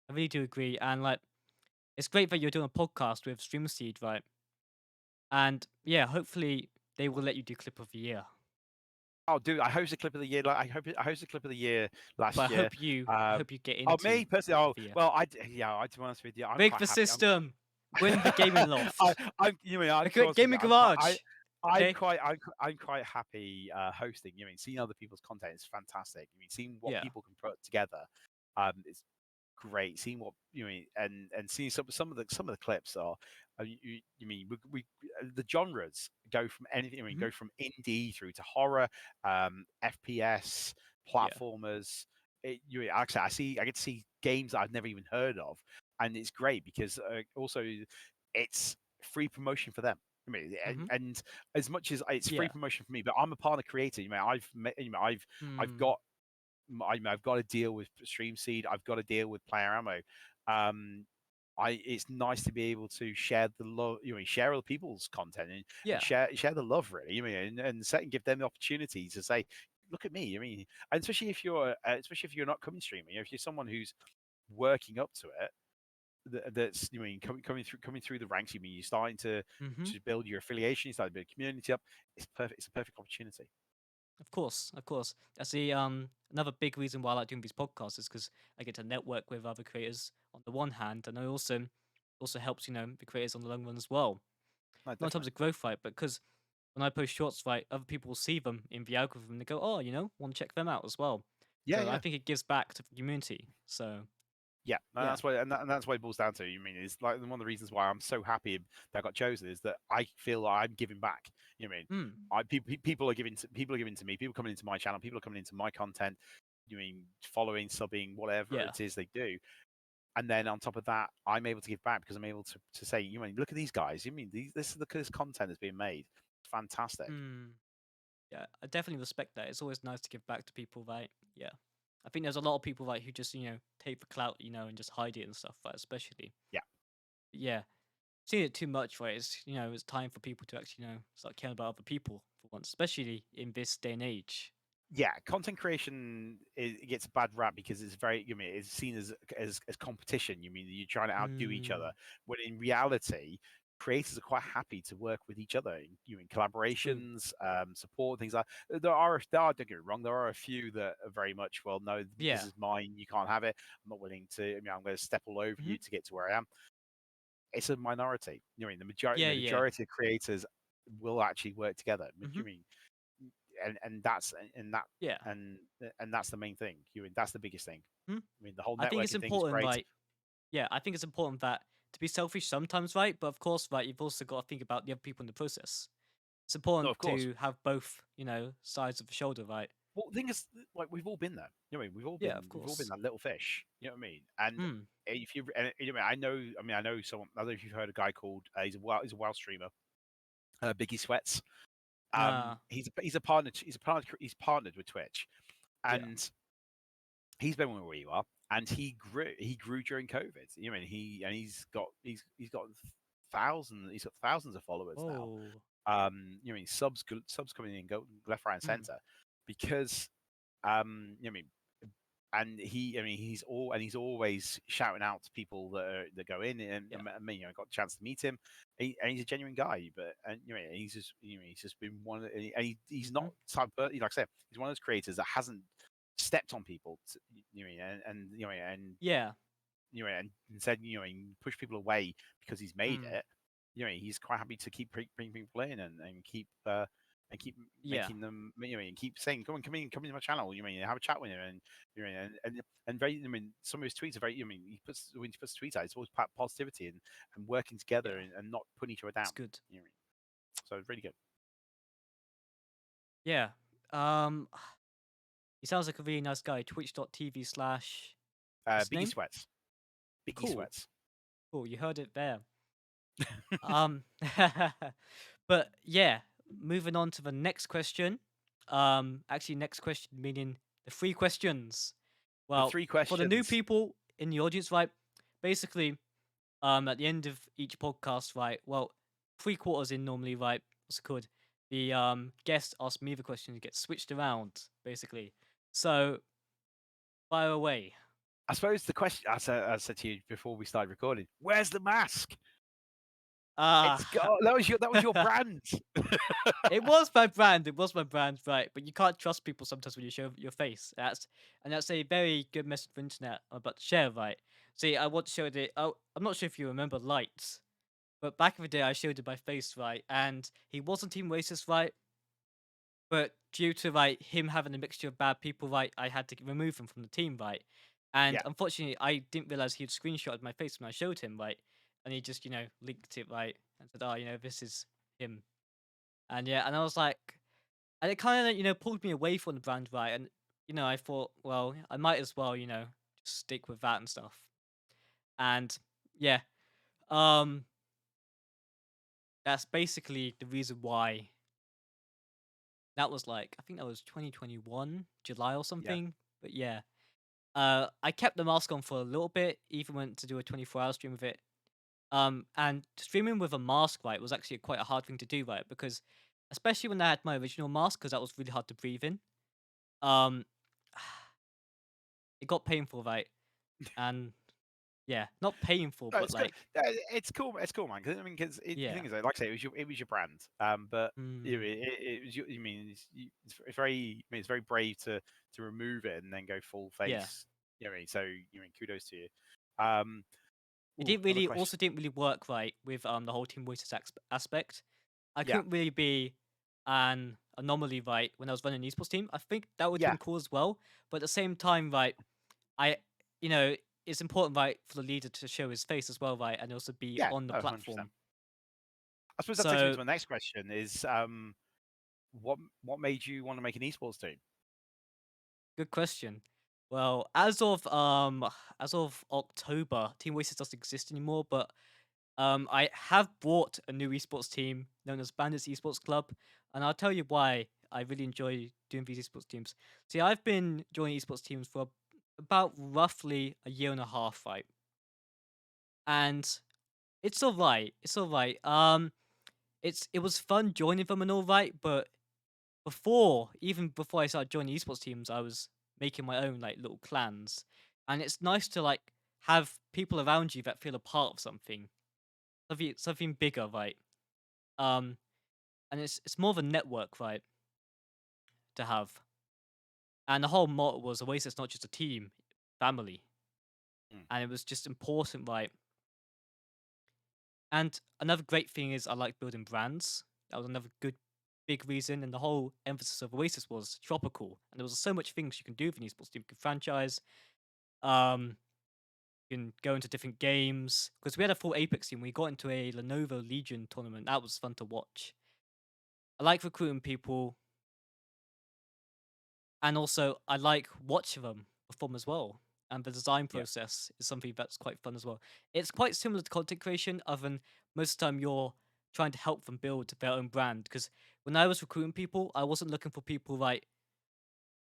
I really do agree, and like it's great that you're doing a podcast with StreamSeed, right? And yeah, hopefully they will let you do clip of the year. Oh, dude, I hosted clip of the year. Like I hosted clip of the year But last year. I Um, hope you get oh, into me personally. clip of Oh, the year. well, yeah. To be honest with you, I'm Break quite the happy. system, win the gaming I, loft, I'm the to be honest with you, gaming garage. Okay. I'm quite happy hosting. Seeing other people's content is fantastic. Seeing what Yeah. people can put together, is great. Seeing what and seeing some of the clips are. The genres go from anything. Hmm. Go from indie through to horror, FPS, Yeah. platformers. Actually, I get to see games that I've never even heard of, and it's great because also it's free promotion for them. Hmm. And as much as it's free Yeah. promotion for me, but I'm a partner creator. Hmm. I've got to deal with StreamSeed. I've got to deal with Player Ammo. Um, it's nice to be able to share the love, share other people's content and Yeah. share the love, really. And give them the opportunity to say, look at me. And especially if you're not coming streaming, if you're someone who's working up to it, that's coming through the ranks. You're starting Hmm. to build your affiliation, you start to build a community up. It's perfect. It's a perfect opportunity. Of course, of course. That's the another big reason why I like doing these podcasts is because I get to network with other creators on the one hand, and I also helps the creators on the long run as well. No, Not in terms definitely. of growth, right? But because when I post shorts, right, other people will see them in the algorithm and they go, oh, want to check them out as well. Yeah, So I yeah. think it gives back to the community. So Yeah, and yeah. that's what it boils down to. It's like one of the reasons why I'm so happy that I got chosen is that I feel like I'm giving back. Mm, People are giving to me. People coming into my channel. People are coming into my content. Following, subbing, whatever yeah. it is they do. And then on top of that, I'm able to give back because I'm able to say, look at these guys. This content that's being made. It's fantastic. Mm, yeah. I definitely respect that. It's always nice to give back to people, right? Yeah. I think there's a lot of people right who just take the clout, and just hide it and stuff, right? Especially. Yeah. Yeah. Seeing it too much, right? It's time for people to actually, start caring about other people for once, especially in this day and age. Yeah, content creation it gets a bad rap because it's very, it's seen as competition. You're trying to outdo each other, Mm, when in reality, creators are quite happy to work with each other in true. collaborations, support, things like. Don't get me wrong, there are a few that are very much, well, no, this Yeah. is mine, you can't have it. I'm not willing to. I'm going to step all over Hmm. you to get to where I am. It's a minority. Yeah, The yeah. majority of creators will actually work together. Hmm. And that's and that Yeah. and that's the main thing. That's the biggest thing. Hmm. The whole I think it's networking thing is important, great. right? Yeah, I think it's important that to be selfish sometimes, right? But of course, right, you've also got to think about the other people in the process. It's No, important of course. to have both, sides of the shoulder, right? Well, the thing is, like, we've all been there. Yeah, of We've all been course. that little fish. You know what I mean? And Hmm. if you, and, I know someone. I don't know if you've heard a guy called. He's a WoW streamer. Biggie Sweats. He's partnered with Twitch, Yeah. and he's been where you are, and he grew during COVID. He's got thousands of followers now. Oh. Subs coming in, go left, right, and Hmm. center, because you know what I mean. And he's always shouting out to people that go in, Yeah. I mean, I got a chance to meet him, and he's a genuine guy. But he's just been one, he's not Hmm. type, like I said, he's one of those creators that hasn't stepped on people, Yeah. and said, and push people away because he's made Hmm. it. He's quite happy to keep bringing people in and keep Yeah. making them, and keep saying, come into my channel. Have a chat with him, and very. Some of his tweets are very. When he puts tweets out, it's always positivity and working together Yeah. and not putting each other down. It's good. So it's really good. Yeah. Um, he sounds like a really nice guy. Twitch.tv/ what's his Biggie name? Sweats. Biggie Cool. Sweats. Cool. You heard it there. Um, but yeah, moving on to the next question. Actually, next question meaning the three questions. The Well, three for the new questions. people, in the audience, right? Basically, at the end of each podcast, right? Well, 3 quarters in normally, right? What's it called? The guest asks me the question, it gets switched around, basically. So fire away. I suppose the question I said to you before we started recording, where's the mask? Ah, It's got that was your brand. it was my brand. It was my brand, right? But you can't trust people sometimes when you show your face. That's a very good message for internet I'm about to share, right? See, I want to show it. Oh, I'm not sure if you remember lights, but back in the day, I showed it my face, right? And he wasn't Team Oasis, right? But due to like him having a mixture of bad people, right, I had to remove him from the team, right? And Yeah, unfortunately, I didn't realize he'd screenshotted my face when I showed him, right? And he just, linked it, right, and said, "Oh, this is him." And yeah, and I was like, and it kind of, pulled me away from the brand, right? And I thought, well, I might as well, just stick with that and stuff. And yeah, um, that's basically the reason why that was like, I think that was 2021 July or yeah, something. But yeah, I kept the mask on for a little bit, even went to do a 24-hour stream with it. And streaming with a mask, right, was actually quite a hard thing to do, right? Because especially when I had my original mask, because that was really hard to breathe in. Um, it got painful, right? And yeah, not painful, no, but it's good. like, It's cool. It's cool, man. Because I mean, the yeah. thing is, like I say, it was your brand. But Mm, it was. You mean it's very. I mean, it's very brave to remove it and then go full yeah. face. You know what I mean? So kudos to you. Um, It ooh, didn't another really, question. also didn't really work right with the whole Team Voices aspect. I Yeah, couldn't really be an anomaly, right, when I was running an esports team. I think that would have yeah, been cool as well. But at the same time, right, I, you know, it's important, right, for the leader to show his face as well, right, and also be yeah. on the Oh, 100%. platform. I suppose that takes me So, to my next question: is what made you want to make an esports team? good question. Well, as of October, Team Oasis doesn't exist anymore, but I have bought a new esports team known as Bandits Esports Club, and I'll tell you why I really enjoy doing these esports teams. See, I've been joining esports teams for about roughly a year and a half, right? And it's all right. It's all right. It was fun joining them and all right, but even before I started joining esports teams, I was making my own like little clans, and it's nice to like have people around you that feel a part of something bigger, right? Um, and it's more of a network, right, to have. And the whole motto was Oasis, not just a team, family, Mm, and it was just important, right? And another great thing is I like building brands. That was another good big reason, and the whole emphasis of Oasis was tropical, and there was so much things you can do with an esports team. You can franchise, um, you can go into different games. Because we had a full Apex team, we got into a Lenovo Legion tournament. That was fun to watch. I like recruiting people, and also I like watching them perform as well. And the design yeah, process is something that's quite fun as well. It's quite similar to content creation, other than most of the time you're trying to help them build their own brand. Because when I was recruiting people, I wasn't looking for people like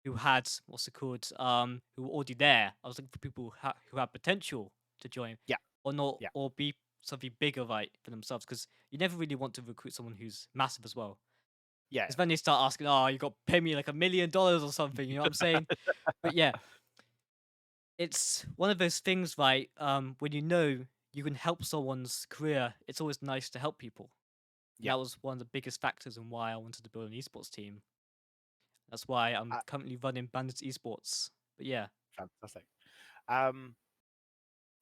who had what's it called, who were already there. I was looking for people who had potential to join, yeah, or not, yeah, or be something bigger, right, for themselves. Because you never really want to recruit someone who's massive as well. yeah. Because then they start asking, "Oh, you got to pay me like $1 million or something." You know what I'm saying? But yeah, it's one of those things, right? When you can help someone's career, it's always nice to help people. And Yeah. that was one of the biggest factors in why I wanted to build an esports team. That's why I'm currently running Bandits Esports. But yeah, Fantastic. Um,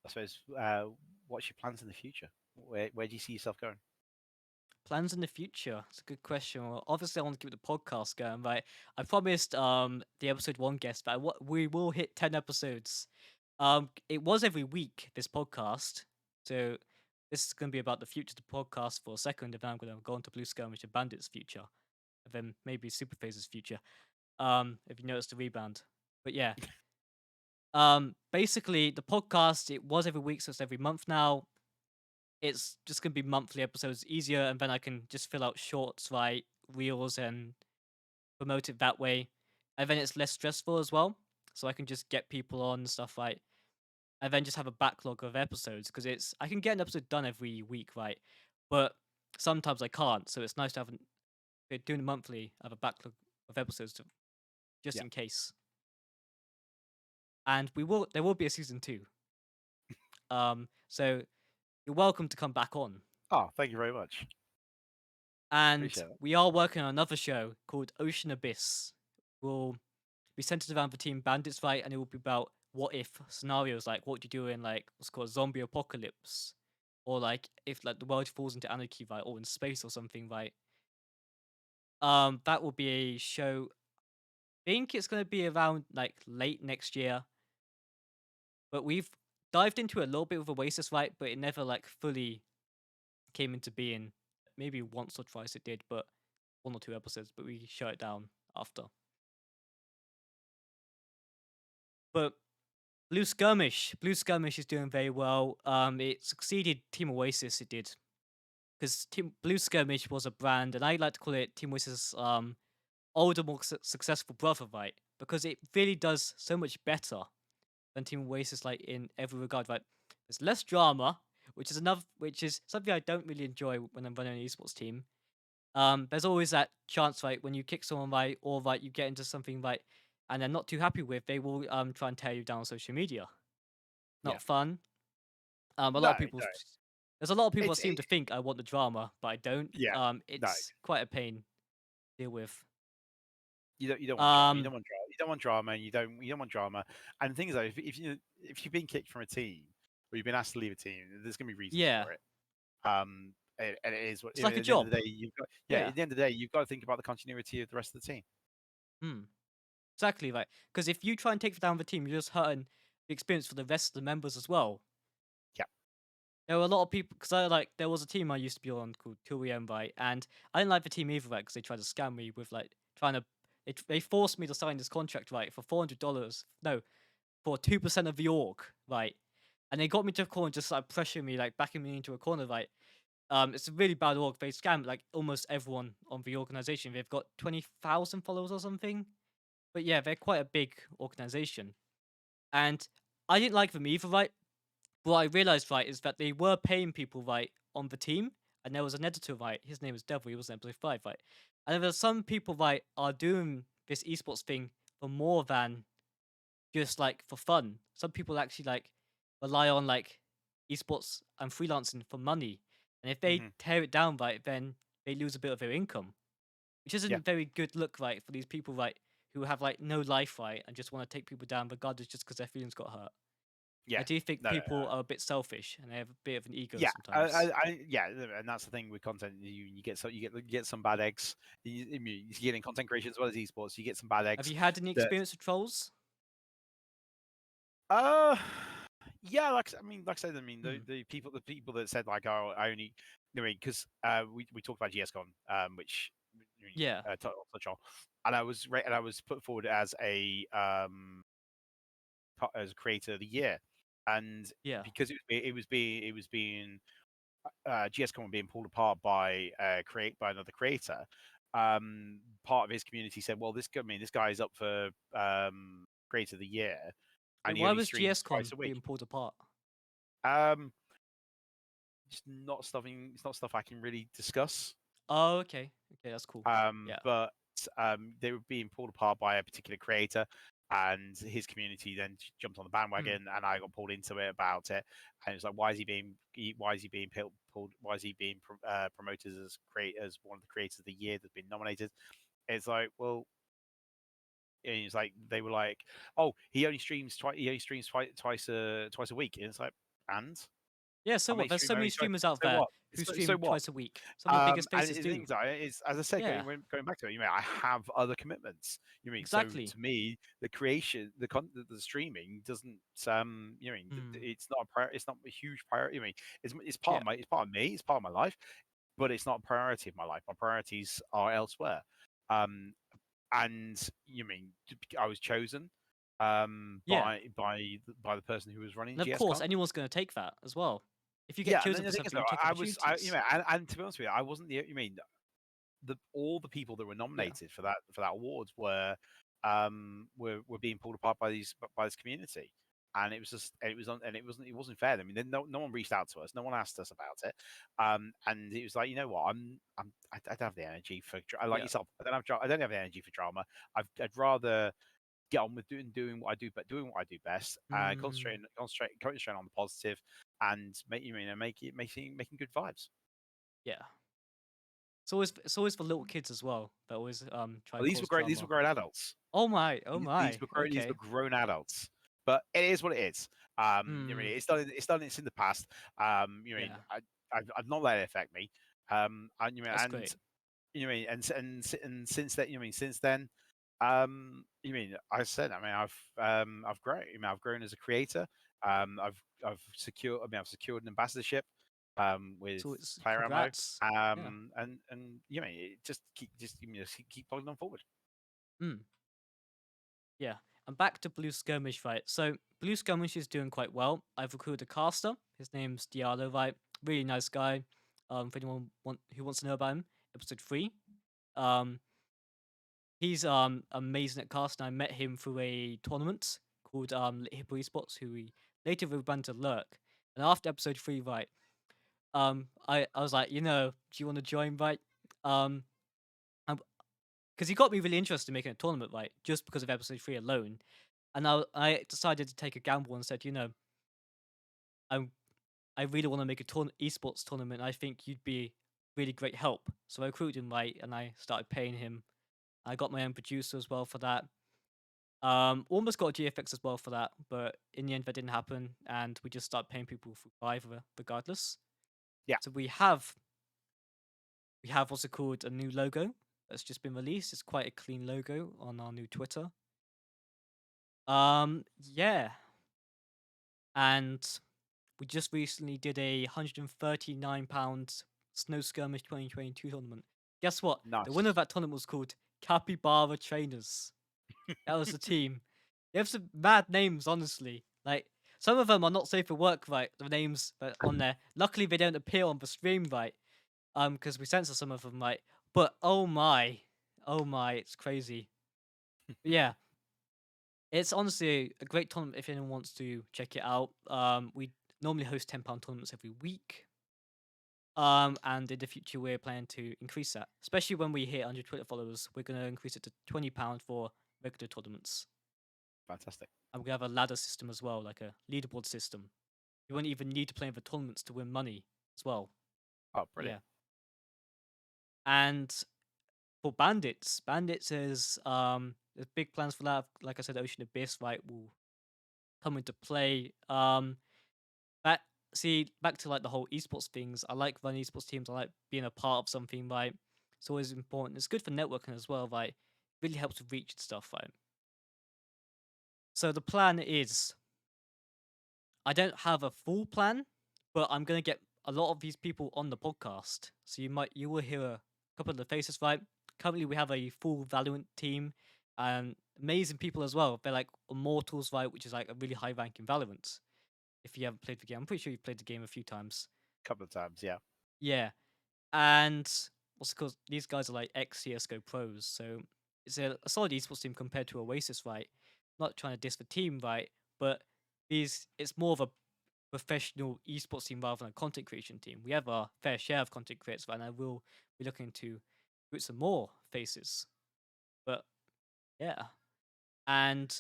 I suppose, what's your plans in the future? Where do you see yourself going? plans in the future. It's a good question. Well, obviously, I want to keep the podcast going, right? I promised the episode one guest that we will hit 10 episodes. It was every week this podcast, so this is going to be about the future of the podcast for a second, and then I'm going to go on to Blue Sky, which is Bandit's future, and then maybe SuperPhaze's future. If you notice the rebound, but yeah. Basically, the podcast it was every week, so it's every month now. It's just gonna be monthly episodes, easier, and then I can just fill out shorts, right, reels, and promote it that way. And then it's less stressful as well, so I can just get people on and stuff, right. and then just have a backlog of episodes because I can get an episode done every week, right? But sometimes I can't, so it's nice to have doing it monthly. I have a backlog of episodes just Yeah. in case. And there will be a season 2. So you're welcome to come back on. Oh, thank you very much. And Appreciate it. we are working on another show called Ocean Abyss. Will be centered around the Team Bandits, right? And it will be about what if scenarios, like what do you do in like what's called zombie apocalypse, or like if like the world falls into anarchy, right, or in space or something, right? That will be a show. I think it's gonna be around like late next year. But we've dived into it a little bit with Oasis, right? But it never like fully came into being. Maybe once or twice it did, but 1 or 2 episodes, but we shut it down after. But Blue Skirmish is doing very well. It succeeded Team Oasis. It did because Team Blue Skirmish was a brand, and I like to call it Team Oasis' older, more successful brother, right? Because it really does so much better than Team Oasis, like in every regard, right? There's less drama, which is something I don't really enjoy when I'm running an esports team. There's always that chance, right, when you kick someone right, or right, you get into something right, and they're not too happy with, they will try and tear you down on social media. Yeah. Not fun. A lot No, of people, no. there's a lot of people that It's seem to think I want the drama, but I don't. yeah. No, It's quite a pain to deal with. you don't want drama. You Um, don't want drama. You don't want drama. And you don't want drama. And the thing is, though, if you've been kicked from a team or you've been asked to leave a team, there's going to be reasons yeah, for it. And it is what it's like a at the end of job. the day you've got. Yeah, Yeah. at the end of the day, you've got to think about the continuity of the rest of the team. Hmm. Exactly right. Because if you try and take down the team, you're just hurting the experience for the rest of the members as well. Yeah. There were a lot of people because there was a team I used to be on called 2EM, right? And I didn't like the team either, right? Because they tried to scam me with like trying to. They forced me to sign this contract, right, for $400. No, for 2% of the org, right? And they got me to a corner, just like pressuring me, like backing me into a corner, right? It's a really bad org. They scam like almost everyone on the organization. They've got 20,000 followers or something. But yeah, they're quite a big organization. And I didn't like them either, right? What I realized, right, is that they were paying people, right, on the team. And there was an editor, right? His name was Devil. He was an episode 5, right? And there were some people, right, are doing this esports thing for more than just like for fun. Some people actually like rely on like esports and freelancing for money. And if they Hmm. tear it down, right, then they lose a bit of their income, which isn't Yeah. a very good look, right, for these people, right, who have like no life, right, and just want to take people down regardless just because their feelings got hurt. I Yeah. do think No. No. people are a bit selfish and they have a bit of an ego Yeah, sometimes. yeah, and that's the thing with content. You get you get some bad eggs. You get in content creation as well as esports. You get some bad Have eggs you had any that experience with trolls? uh yeah, like I said, Hmm. the people that said like, oh, I only, I mean, because we talked about GSCON, which Yeah, touch on, and I was put forward as as a creator of the year, and yeah. because it was being GSCON being pulled apart by another creator. Part of his community said, "Well, this guy is up for creator of the year, Wait, and he why only was streams twice GSCon a week." being pulled apart? Um, it's not stuff I can really discuss. Oh, okay. Okay, that's cool. Yeah. But they were being pulled apart by a particular creator, and his community then jumped on the Hmm. bandwagon, and I got pulled into it about it. And it's like, why is he being pulled? Why is he being promoted as one of the creators of the year that's been nominated? It's like, well, and it's like they were like, oh, he only streams twice. He only streams twice a week, and it's like, and Yeah, so how what? many There's so many only twice? streamers out So there what? who So stream what? twice a week. Some of the biggest And faces the do. things is, as I said, Yeah, going back to it, I have other commitments. So exactly. to me, the creation, the streaming doesn't, Hmm. it's not it's not a huge priority. It's Yeah. it's part of me, it's part of my life, but it's not a priority of my life. My priorities are elsewhere. Um, and I was chosen, Yeah. by the person who was running And of course, GSCon. anyone's going to take that as well. If you get Yeah, and chosen then for the thing is, something, though, you take opportunities. and to be honest with you, I wasn't the. All the people that were Yeah. nominated for that awards were being pulled apart by this community. and it wasn't fair. I mean, then no one reached out to us, no one asked us about it, and it was like, you know what, I don't have the energy for like Yeah. yourself. I don't have the energy for drama. I'd rather get on with doing what I do, but doing what I do best, Mm, concentrating on the positive, and making good vibes. yeah. It's always for little kids as well that always try Well, and cause these were drama. grown adults. Oh my, oh my. These were Okay. grown adults. But it is what it is. You know, Hmm. it's in the past. You know, Yeah. I've not let it affect me. And you know, That's great. you know, and since then, since then, you mean I said, I've grown. You know, I've grown as a creator. I've secured an ambassadorship, with So it's player ammo. congrats. Yeah. And you know, keep plugging on forward. Mm. Yeah. And back to Blue Skirmish, right? So Blue Skirmish is doing quite well. I've recruited a caster. His name's Diallo, right? Really nice guy. For anyone who wants to know about him, episode 3. Um, he's amazing at casting. I met him through a tournament called Lit Hippo Esports, who we later rebranded to Lurk. And after episode 3, right, I was like, do you want to join, right? Um, because he got me really interested in making a tournament, right? Just because of episode 3 alone. And I decided to take a gamble and said, I I really want to make a esports tournament. I think you'd be really great help. So I recruited him, right, and I started paying him. I got my own producer as well for that. Almost got a GFX as well for that, but in the end that didn't happen, and we just started paying people for Fiverr regardless. Yeah, So we have what's it called, a new logo that's just been released. It's quite a clean logo on our new Twitter. Yeah, and we just recently did a £139 Snow Skirmish 2022 tournament. Guess what? The winner of nice. that tournament was called Capybara Trainers. That was the team. They have some mad names, honestly. Like, some of them are not safe for work, right? The names that are on there. Luckily, they don't appear on the stream, right? Because we censor some of them, right? But oh my, it's crazy. But yeah, it's honestly a great tournament if anyone wants to check it out. We normally host £10 tournaments every week. And in the future, we're planning to increase that. Especially when we hit 100 Twitter followers, we're going to increase it to £20 for regular tournaments. Fantastic. And we have a ladder system as well, like a leaderboard system. You won't even need to play in the tournaments to win money as well. Oh, Yeah. brilliant. And for bandits is there's big plans for that. Like I said, Ocean Abyss, right, will come into play. That see back to like the whole esports things. I like running esports teams. I like being a part of something, right? It's always important. It's good for networking as well, right? Really helps with reach and stuff, right? So the plan is, I don't have a full plan, but I'm gonna get a lot of these people on the podcast. So you will hear a couple of the faces, right? Currently we have a full Valorant team and amazing people as well. They're like Immortals, right, which is like a really high rank in Valorant. If you haven't played the game, I'm pretty sure you've played the game a few times. Couple of times, yeah. Yeah. And what's it called? These guys are like ex CSGO pros, so it's a solid esports team compared to Oasis, right? Not trying to diss the team, right? But it's more of a professional esports team rather than a content creation team. We have our fair share of content creators, right? And I will be looking to put some more faces. But yeah. And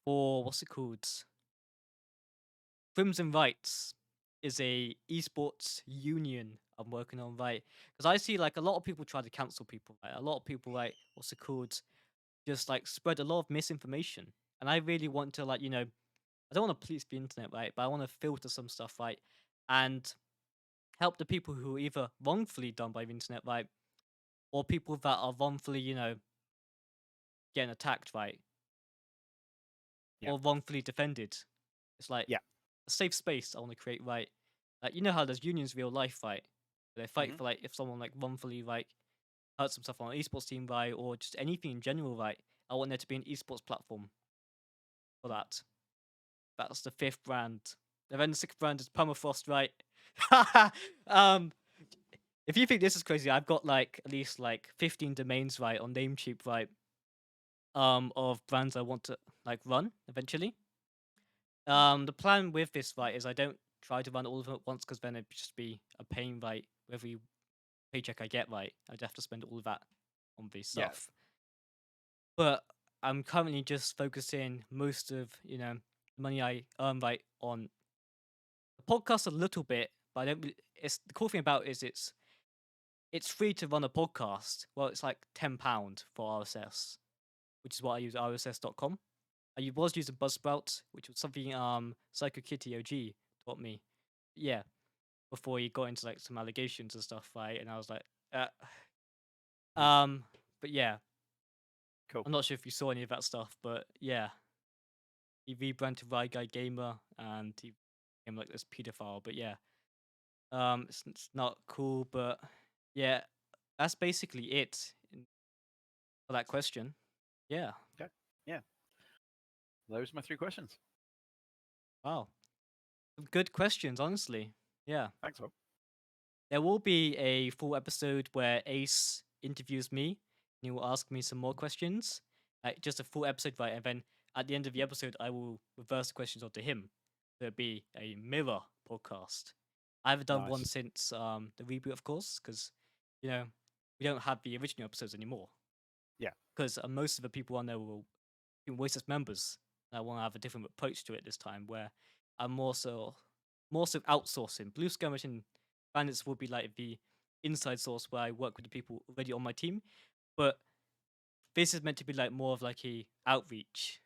for what's it called? Crimson Rights is a esports union I'm working on, right? Because I see like a lot of people try to cancel people, right? A lot of people, like, what's it called? Just like spread a lot of misinformation. And I really want to, like, I don't want to police the internet, right? But I want to filter some stuff, right? And help the people who are either wrongfully done by the internet, right? Or people that are wrongfully, getting attacked, right? Yeah. Or wrongfully defended. It's like Yeah. a safe space I want to create, right? Like, you know how there's unions in real life, right? They fight Hmm. for like if someone like wrongfully like hurts themselves on an esports team, right, or just anything in general, right? I want there to be an esports platform for that. That's the fifth brand. And then the sixth brand is Permafrost, right? um, if you think this is crazy, I've got like at least like 15 domains, right, on Namecheap, right? Of brands I want to like run eventually. The plan with this, right, is I don't try to run all of them at once because then it'd just be a pain, right? Every paycheck I get, right, I'd have to spend all of that on this Yeah, stuff. But I'm currently just focusing most of the money I earn right on the podcast a little bit, but I don't. It's the cool thing about it is it's free to run a podcast. Well, it's like £10 for RSS, which is what I use RSS.com. Was using Buzzsprout, which was something Psycho Kitty OG taught me. Yeah, before he got into like some allegations and stuff, right? And I was like, uh, mhm, um, but yeah, cool. I'm not sure if you saw any of that stuff, but yeah, he rebranded to Right Guy Gamer and he became like this pedophile. But yeah, it's not cool, but yeah, that's basically it for that question. Yeah, Okay, yeah, those are my 3 questions. wow, some good questions, honestly. Yeah. Thanks, Rob. There will be a full episode where Ace interviews me and he will ask me some more questions. Like just a full episode, right? And then at the end of the episode, I will reverse the questions onto him. So it'll be a mirror podcast. I haven't done one Nice. since the reboot, of course, because you know we don't have the original episodes anymore. Yeah, Because most of the people on there will be Oasis members. I want to have a different approach to it this time, where I'm more so outsourcing. Blue Skirmish and Bandits will be like the inside source where I work with the people already on my team, but this is meant to be like more of like a outreach,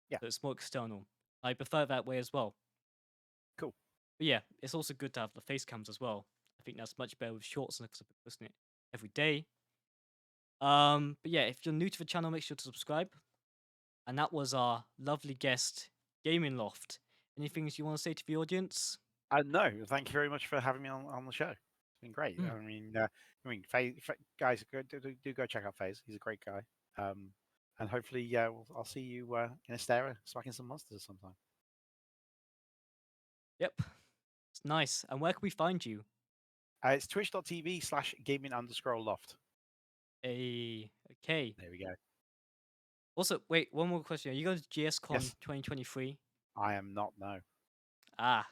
yeah, so it's more external. I prefer that way as well. cool. But yeah, it's also good to have the face cams as well. I think that's much better with shorts because I've been posting it every day. But yeah, if you're new to the channel, make sure to subscribe. And that was our lovely guest, Gaming Loft. Anything you want to say to the audience? No, thank you very much for having me on the show. It's been great. Mm, Guys, do go check out Phase. He's a great guy. Um, and hopefully, I'll see you in Astera smacking some monsters sometime. yep, it's nice. And where can we find you? It's twitch.tv/gaming_loft. Okay. There we go. Also, wait, one more question. Are you going to GSCON Yes, 2023? I am not. No. Ah,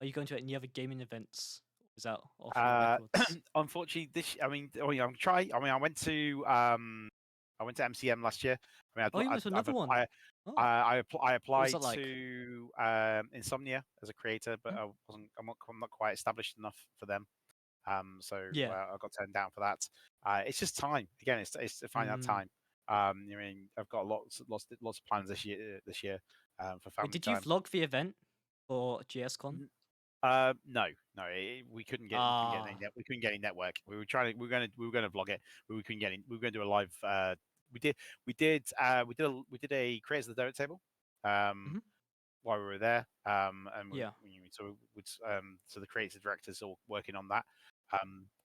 are you going to any other gaming events? Or is that off your Uh, records? unfortunately, I went to MCM last year. I mean, Oh, you went to another one. Oh, I what was applied that like? to Insomnia as a creator, but Hmm? I'm not quite established enough for them. So Yeah. I got turned down for that. It's just time. Again, it's to find that Mm. time. I mean, I've got lots of plans this year for Wait, family did you time. vlog the event for GSCON? No, no, we couldn't get Ah. we couldn't get any network. We were gonna vlog it, but we couldn't get any. We were gonna do a live. We did we did a creators of the donut table, Hmm. while we were there. And Yeah. so the creative directors all working on that.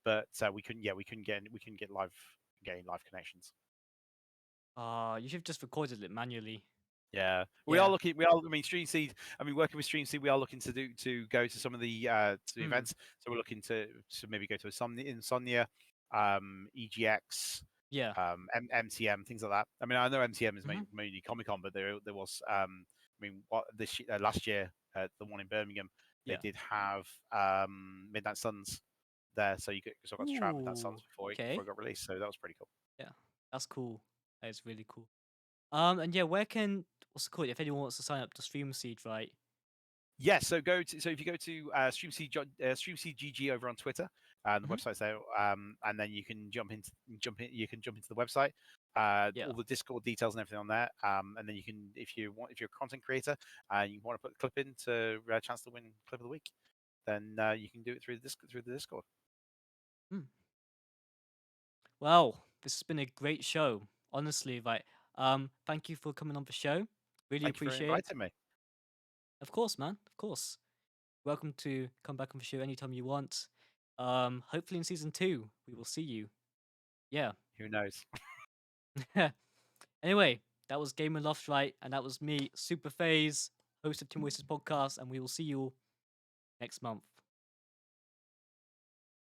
But we couldn't get any live connections. Ah, you should have just recorded it manually. Yeah, we are Yeah. looking. We are. I mean, StreamSeed. I mean, working with StreamSeed, we are looking to go to some of to the Mm. events. So we're looking to maybe go to Insomnia, EGX, Yeah. MTM, things like that. I mean, I know MTM is Hmm. mainly Comic Con, but there was. I mean, what last year, the one in Birmingham, they Yeah. did have Midnight Suns there, so I got to try out Midnight Ooh. Suns before Okay. it got released. So that was pretty cool. Yeah. That's cool. That is really cool. And yeah, what's it called? If anyone wants to sign up to StreamSeed, right? Yeah, so if you go to StreamSeed GG over on Twitter, the Hmm. website's there, and then you can you can jump into the website, Yeah. all the Discord details and everything on there, and then you can if you're a content creator and you want to put a clip in to chance to win clip of the week, then you can do it through the Discord. Mm. Well, this has been a great show. Honestly, right. Thank you for coming on the show. Really Thank you for appreciate it. inviting me. Of course, man. Of course. Welcome to come back on the show anytime you want. Hopefully in season 2, we will see you. Yeah. Who knows? Anyway, that was Gaming Loft, right? And that was me, SuperPhaze, host of Team Oasis Podcast, and we will see you next month.